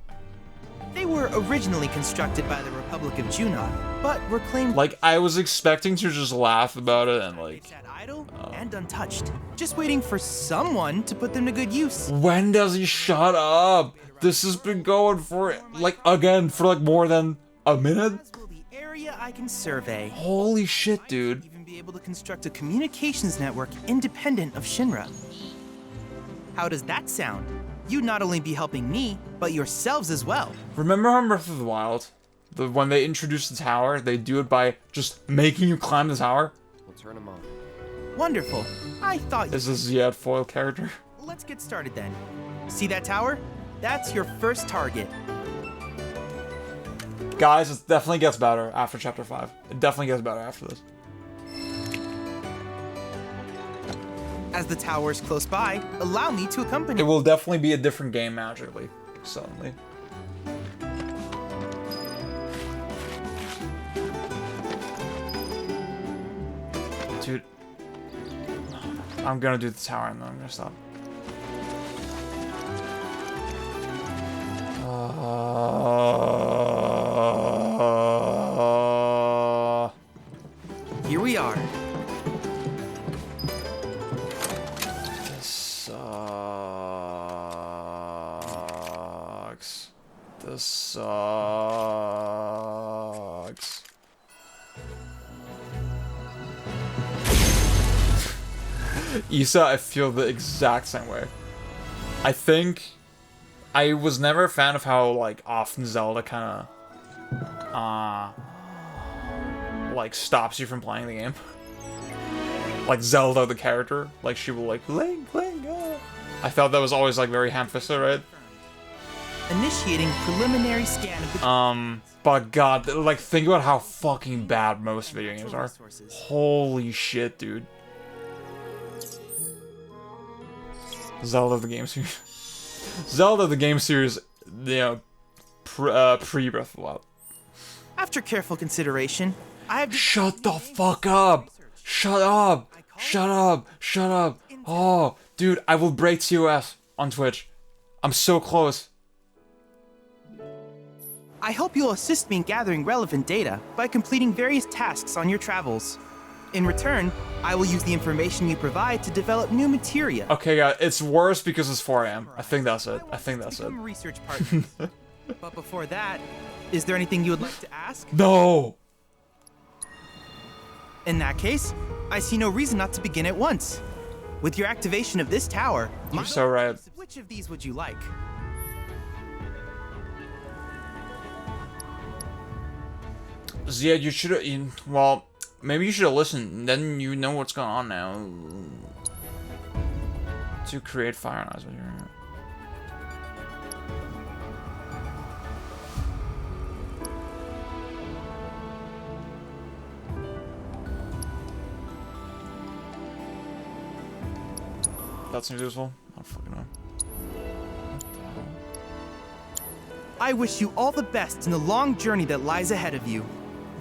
They were originally constructed by the Republic of Junon, but were claimed... Like, I was expecting to just laugh about it and, like... idle and untouched. Just waiting for someone to put them to good use. When does he shut up? This has been going for, like, again, for, like, more than a minute? Area I can survey. Holy shit, dude. Even be able to construct a communications network independent of Shinra. How does that sound? You'd not only be helping me, but yourselves as well. Remember on Breath of the Wild? When they introduced the tower, they do it by just making you climb the tower? We'll turn them on. Wonderful. I thought you... Is this Ziad foil character? Let's get started then. See that tower? That's your first target. Guys, it definitely gets better after Chapter 5. It definitely gets better after this. As the tower is close by, allow me to accompany... It will definitely be a different game magically, suddenly. Dude. I'm gonna do the tower and then I'm gonna stop. Here we are. This sucks. This sucks. Issa, I feel the exact same way. I think I was never a fan of how, like, often Zelda kind of, like, stops you from playing the game. Like, Zelda, the character, like, she will, like, Link, I thought that was always, like, very ham-fisted, right? Initiating preliminary scan of the... But God, like, think about how fucking bad most video games are. Holy shit, dude. Zelda the game series. Zelda the game series, you know, pre-Breath of the Wild. After careful consideration, I have... Shut the fuck up! Shut up! Shut up! Shut up! Oh, dude, I will break TOS on Twitch. I'm so close. I hope you'll assist me in gathering relevant data by completing various tasks on your travels. In return, I will use the information you provide to develop new materia. Okay, guys, it's worse because it's 4 AM. I think that's it. I think that's it. Research partners. But before that, is there anything you would like to ask? No! In that case, I see no reason not to begin at once. With your activation of this tower, you're so right. Which of these would you like? Ziad, you should have... Well, maybe you should have listened. Then you know what's going on now. To create Fire and Ice. That seems useful. I don't fucking know. I wish you all the best in the long journey that lies ahead of you.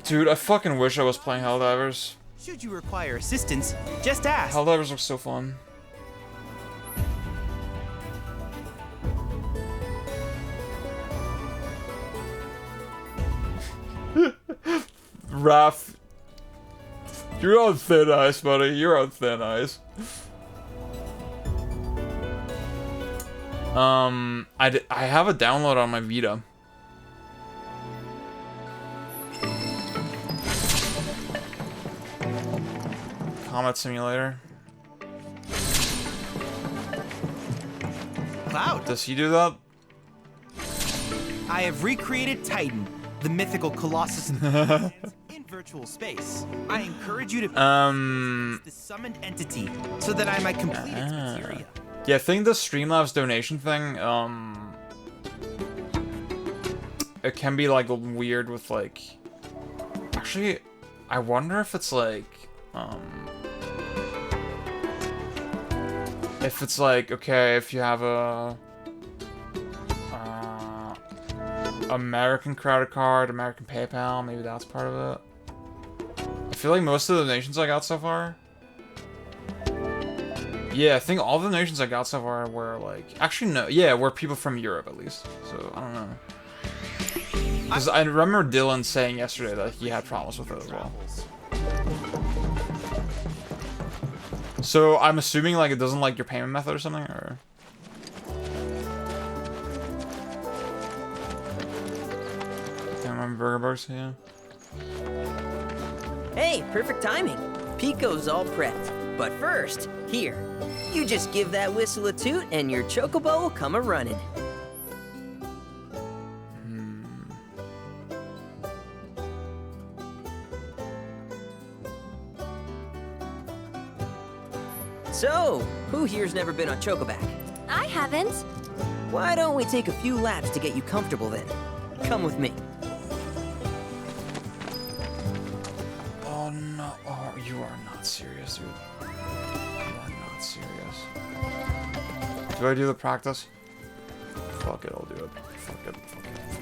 Dude, I fucking wish I was playing Helldivers. Should you require assistance, just ask. Helldivers looks so fun. Raph, you're on thin ice, buddy. You're on thin ice. I have a download on my Vita. Combat Simulator. Cloud. Does he do that? I have recreated Titan, the mythical colossus in virtual space. I encourage you to the summoned entity so that I might complete its materia. Yeah, I think the Streamlabs donation thing, it can be, like, weird with, like... Actually, I wonder if it's, like, if it's like, okay, if you have a American credit card, American PayPal, maybe that's part of it. I feel like most of the donations I got so far. Yeah, I think all the donations I got so far were like, actually no, yeah, were people from Europe at least. So I don't know. Because I remember Dylan saying yesterday that he had problems with it as well. So I'm assuming like it doesn't like your payment method or something, or. Burger Bugs, yeah. Hey, perfect timing. Pico's all prepped. But first, here, you just give that whistle a toot and your chocobo will come a-running. So, who here's never been on Chocoback? I haven't. Why don't we take a few laps to get you comfortable then? Come with me. Oh no, oh, you are not serious, dude. You are not serious. Do I do the practice? Fuck it, I'll do it. Fuck it, fuck it, fuck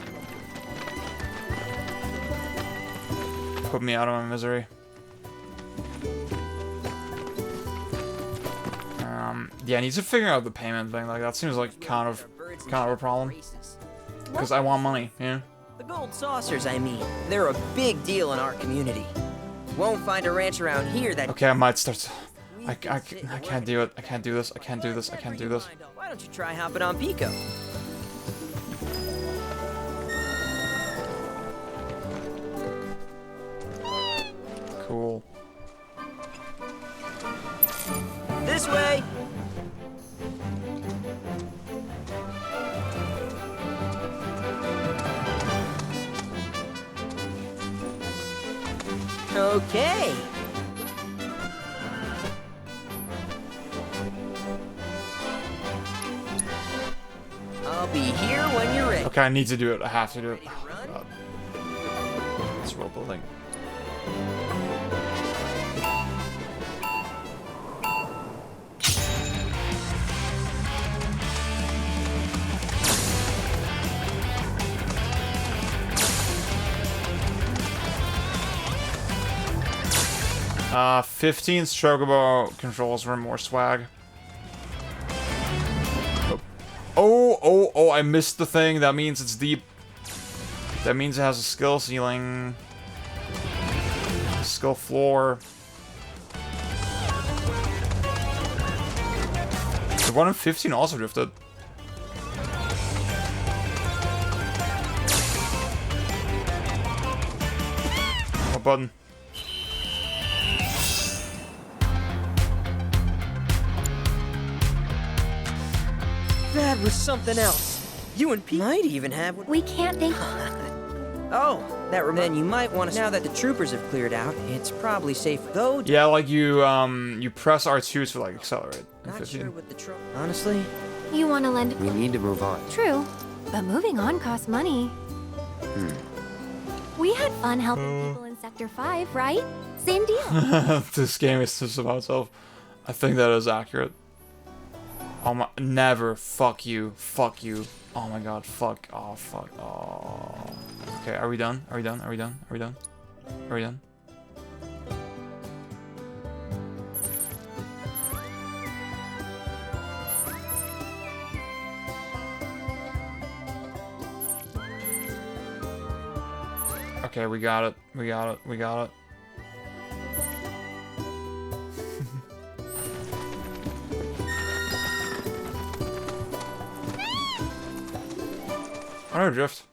it. Put me out of my misery. Yeah, I need to figure out the payment thing. Like, that seems like kind of a problem. Because I want money, yeah? The gold saucers, I mean. They're a big deal in our community. Won't find a ranch around here that... Okay, I might start to... I can't do it. I can't do this. I can't do this. I can't do this. Why don't you try hopping on Pico? Cool. This way! Okay. I'll be here when you're ready. Okay, I need to do it. I have to do it. Oh, God. It's roll building. 15 Chocobo controls were more swag. Oh, I missed the thing. That means it's deep. That means it has a skill ceiling. Skill floor. The one in 15 also drifted. What button? That was something else. You and Pete might even have one. We can't think. Oh, then you might want to. Now that the troopers have cleared out, it's probably safe. Go. Yeah, like you press R2 to like accelerate. Not sure what the honestly. You want to lend? We need to move on. True, but moving on costs money. We had fun helping people in Sector 5, right? Same deal. This game is just about itself. I think that is accurate. Oh my, never. Fuck you. Fuck you. Oh my god, fuck. Oh, fuck. Oh. Okay, are we done? Are we done? Are we done? Are we done? Are we done? Okay, we got it. We got it. We got it. I don't drift.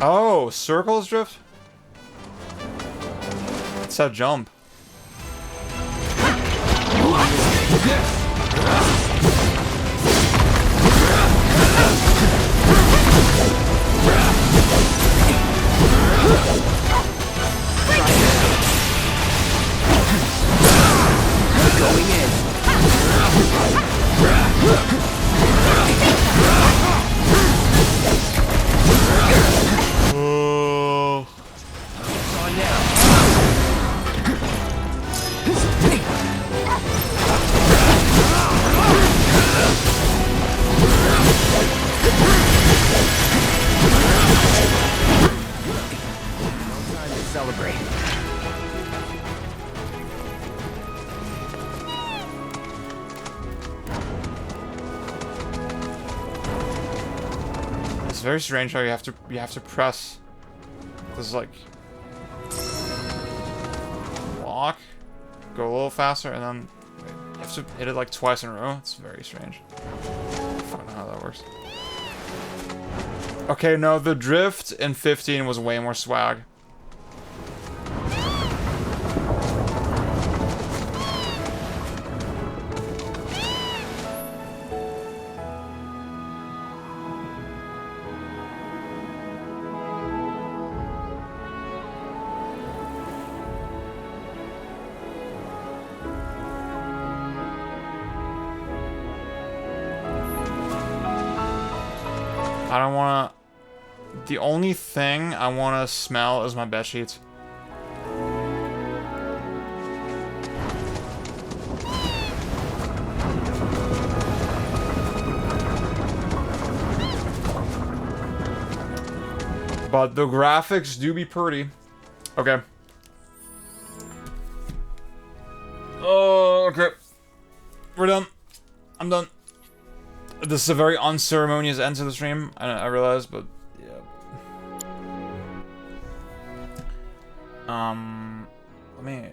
Oh, circles drift? It's that jump. Going in. It's very strange how you have to press this, like, walk, go a little faster, and then you have to hit it like twice in a row. It's very strange. I don't know how that works. Okay, no, the drift in 15 was way more swag. I don't wanna... The only thing I wanna smell is my bedsheets. But the graphics do be pretty. Okay. Oh, okay. We're done. I'm done. This is a very unceremonious end to the stream, I realize, but yeah. Let me...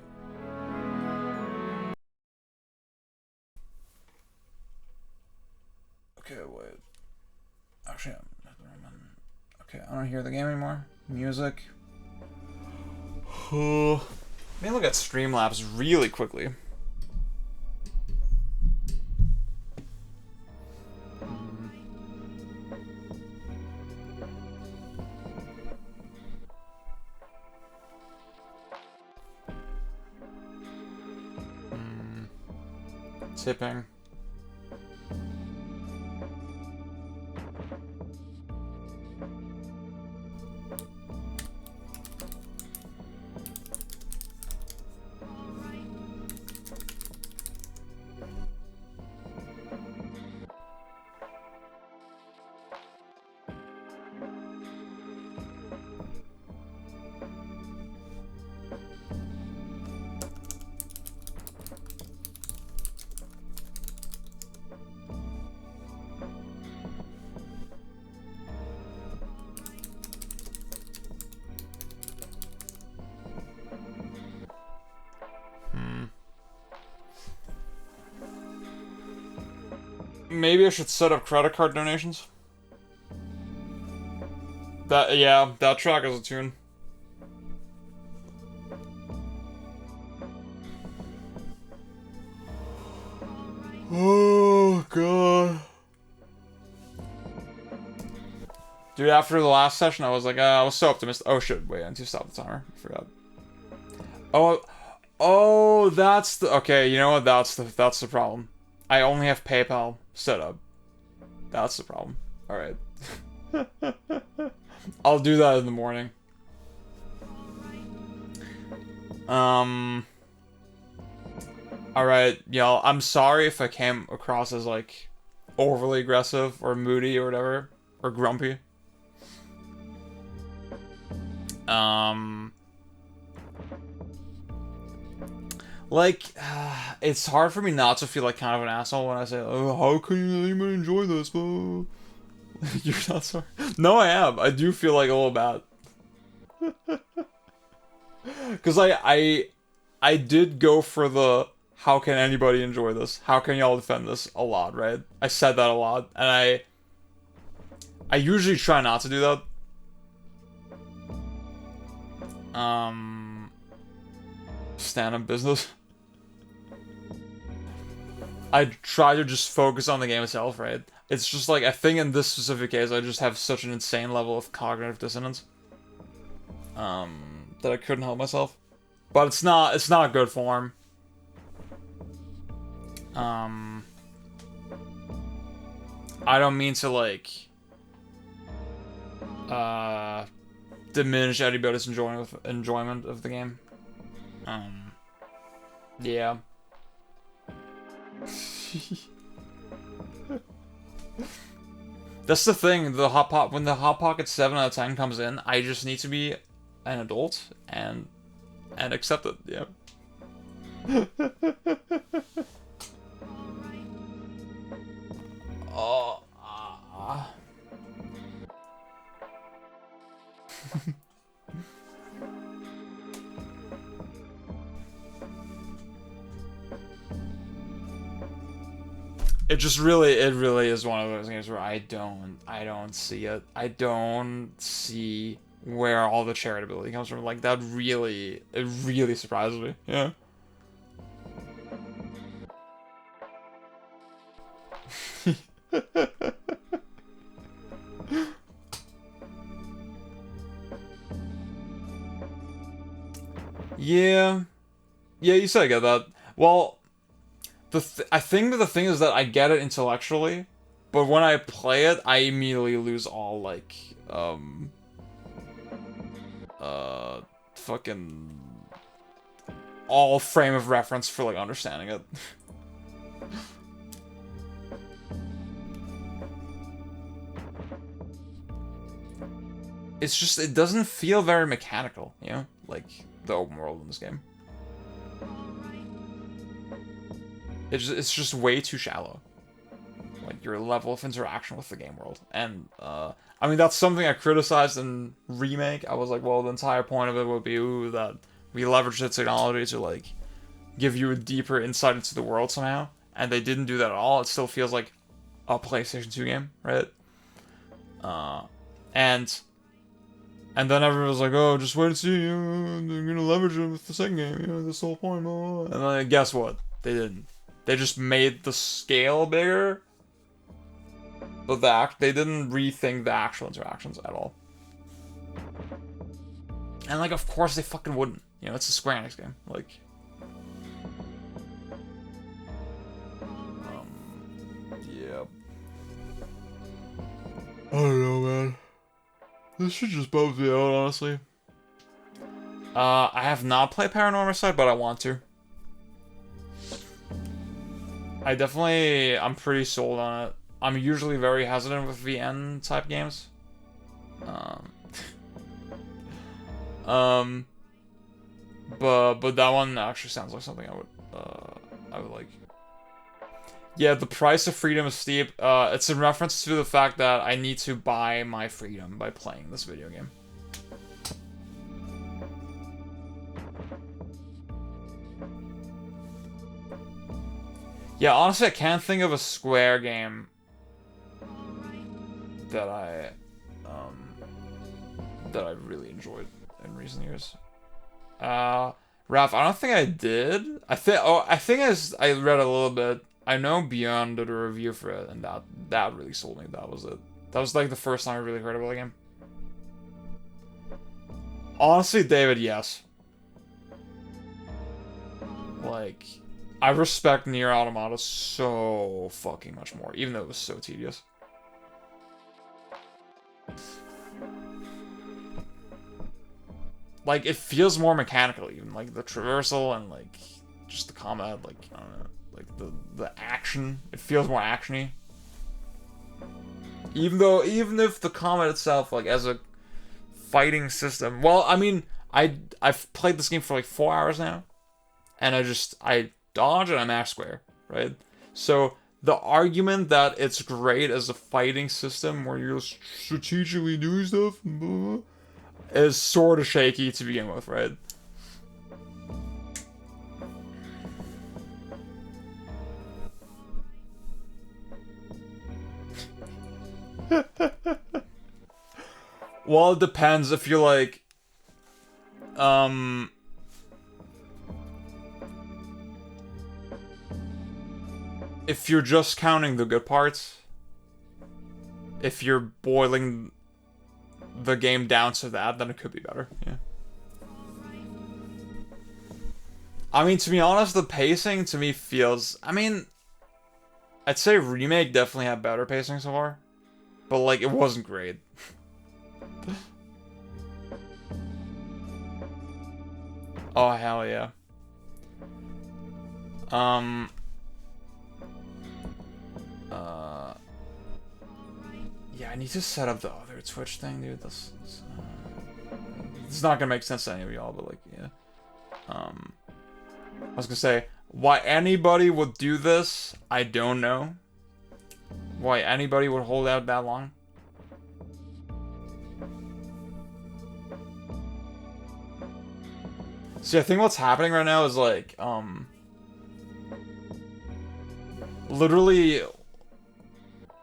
Okay, wait. Actually, okay, I don't hear the game anymore. Music. Let me look at Streamlabs really quickly. Tipping. Maybe I should set up credit card donations. Yeah, that track is a tune. Oh, God. Dude, after the last session, I was like, I was so optimistic. Oh, shit, wait, I need to stop the timer. I forgot. Oh, that's the... Okay, you know what? That's the problem. I only have PayPal set up. That's the problem. Alright. I'll do that in the morning. Alright, y'all. I'm sorry if I came across as, like, overly aggressive or moody or whatever. Or grumpy. Like, it's hard for me not to feel like kind of an asshole when I say, oh, how can you even enjoy this? Oh. You're not sorry. No, I am. I do feel like a little bad. Because I did go for the, how can anybody enjoy this? How can y'all defend this? A lot, right? I said that a lot. And I usually try not to do that. Stand-up business. I try to just focus on the game itself, right? It's just like, I think in this specific case, I just have such an insane level of cognitive dissonance. That I couldn't help myself. But it's not good form. I don't mean to, like, diminish anybody's enjoyment of the game. Yeah. That's the thing, when the Hot Pocket 7 out of 10 comes in, I just need to be an adult and accept it, yeah. it just really, it really is one of those games where I don't see it. I don't see where all the charitability comes from. Like, that really, it really surprises me. Yeah. Yeah. Yeah, you said I get that. Well, I think that the thing is that I get it intellectually, but when I play it, I immediately lose all, like, fucking all frame of reference for, like, understanding it. It's just, it doesn't feel very mechanical, you know? Like, the open world in this game. It's just way too shallow. Like, your level of interaction with the game world. And, I mean, that's something I criticized in Remake. I was like, well, the entire point of it would be, ooh, that we leveraged the technology to, like, give you a deeper insight into the world somehow. And they didn't do that at all. It still feels like a PlayStation 2 game, right? And then everyone was like, oh, just wait and see, you know, they're gonna leverage it with the second game, you know, that's the whole point, blah, blah, blah. And then guess what? They didn't. They just made the scale bigger, but they didn't rethink the actual interactions at all. And, like, of course they fucking wouldn't. You know, it's a Square Enix game. Like, yeah. I don't know, man. This shit just bums me out, honestly. I have not played Paranormal Side, but I want to. I'm pretty sold on it. I'm usually very hesitant with VN type games. But that one actually sounds like something I would like. Yeah, the price of freedom is steep. It's in reference to the fact that I need to buy my freedom by playing this video game. Yeah, honestly, I can't think of a Square game that I really enjoyed in recent years. Raph, I don't think I did. I think I read a little bit. I know Beyond did a review for it, and that really sold me. That was it. That was like the first time I really heard about the game. Honestly, David, yes. Like, I respect Nier Automata so fucking much more, even though it was so tedious. Like, it feels more mechanical, even. Like, the traversal and, like, just the combat, like, I don't know. Like, the action, it feels more actiony. Even if the combat itself, like, as a fighting system, well, I mean, I've played this game for like 4 hours now, and I dodge and I mash square, right? So the argument that it's great as a fighting system where you're strategically doing stuff and blah, blah, blah, is sort of shaky to begin with, right? Well, it depends if you're like, if you're just counting the good parts, if you're boiling the game down to that, then it could be better, yeah. I mean, to be honest, the pacing to me feels, I mean, I'd say Remake definitely had better pacing so far, but like, it wasn't great. Oh, hell yeah. Yeah, I need to set up the other Twitch thing, dude. It's not gonna make sense to any of y'all, but like, yeah. I was gonna say, why anybody would do this, I don't know. Why anybody would hold out that long. See, I think what's happening right now is like, literally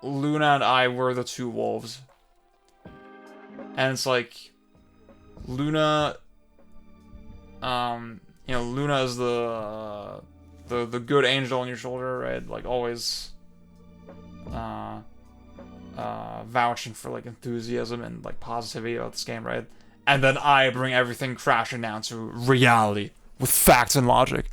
Luna and I were the two wolves. And it's like, Luna, you know, Luna is the good angel on your shoulder, right? Like, always, vouching for, like, enthusiasm and, like, positivity about this game, right? And then I bring everything crashing down to reality with facts and logic.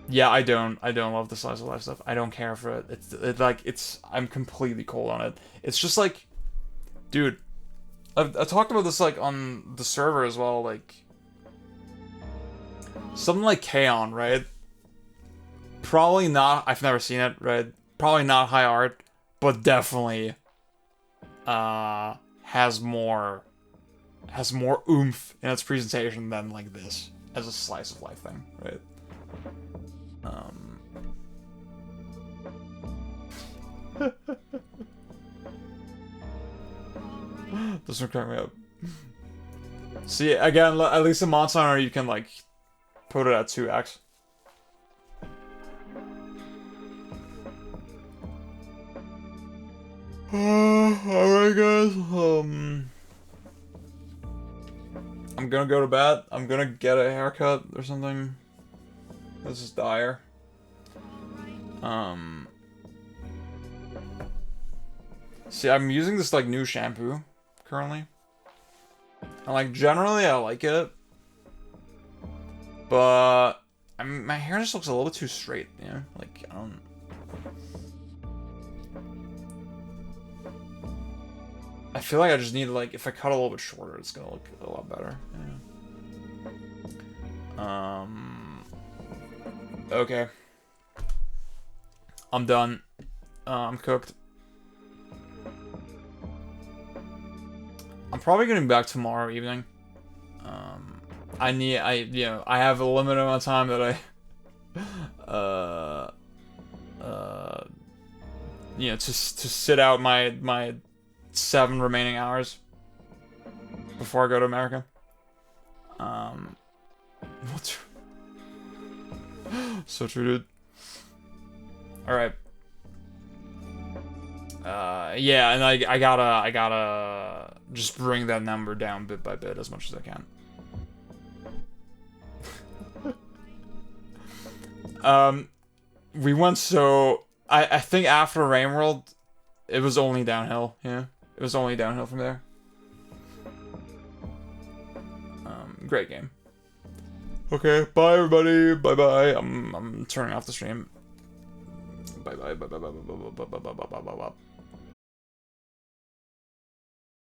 Yeah, I don't love the slice of life stuff. I don't care for it. I'm completely cold on it. It's just like, dude, I talked about this, like, on the server as well, like, something like K-On!, right? Probably not, I've never seen it, right? Probably not high art, but definitely, has more oomph in its presentation than, like, this, as a slice of life thing, right? This one crack me up. See, again, at least in Monster Hunter you can, like, put it at 2x. Alright guys, I'm gonna go to bed. I'm gonna get a haircut or something. This is dire. See, I'm using this, like, new shampoo currently. And, like, generally I like it. But my hair just looks a little bit too straight, you know? Like, I don't... I feel like I just need, like, if I cut a little bit shorter, it's gonna look a lot better. Yeah. Okay. I'm done. I'm cooked. I'm probably getting back tomorrow evening. I have a limited amount of time that to sit out my 7 remaining hours before I go to America. What's so true, dude. All right. Yeah, and I gotta just bring that number down bit by bit as much as I can. We went so I think after Rainworld, it was only downhill. Yeah, it was only downhill from there. Great game. Okay, bye everybody. Bye bye. I'm turning off the stream. Bye bye. Bye bye. Bye bye. Bye bye. Bye bye. Bye bye. Bye bye.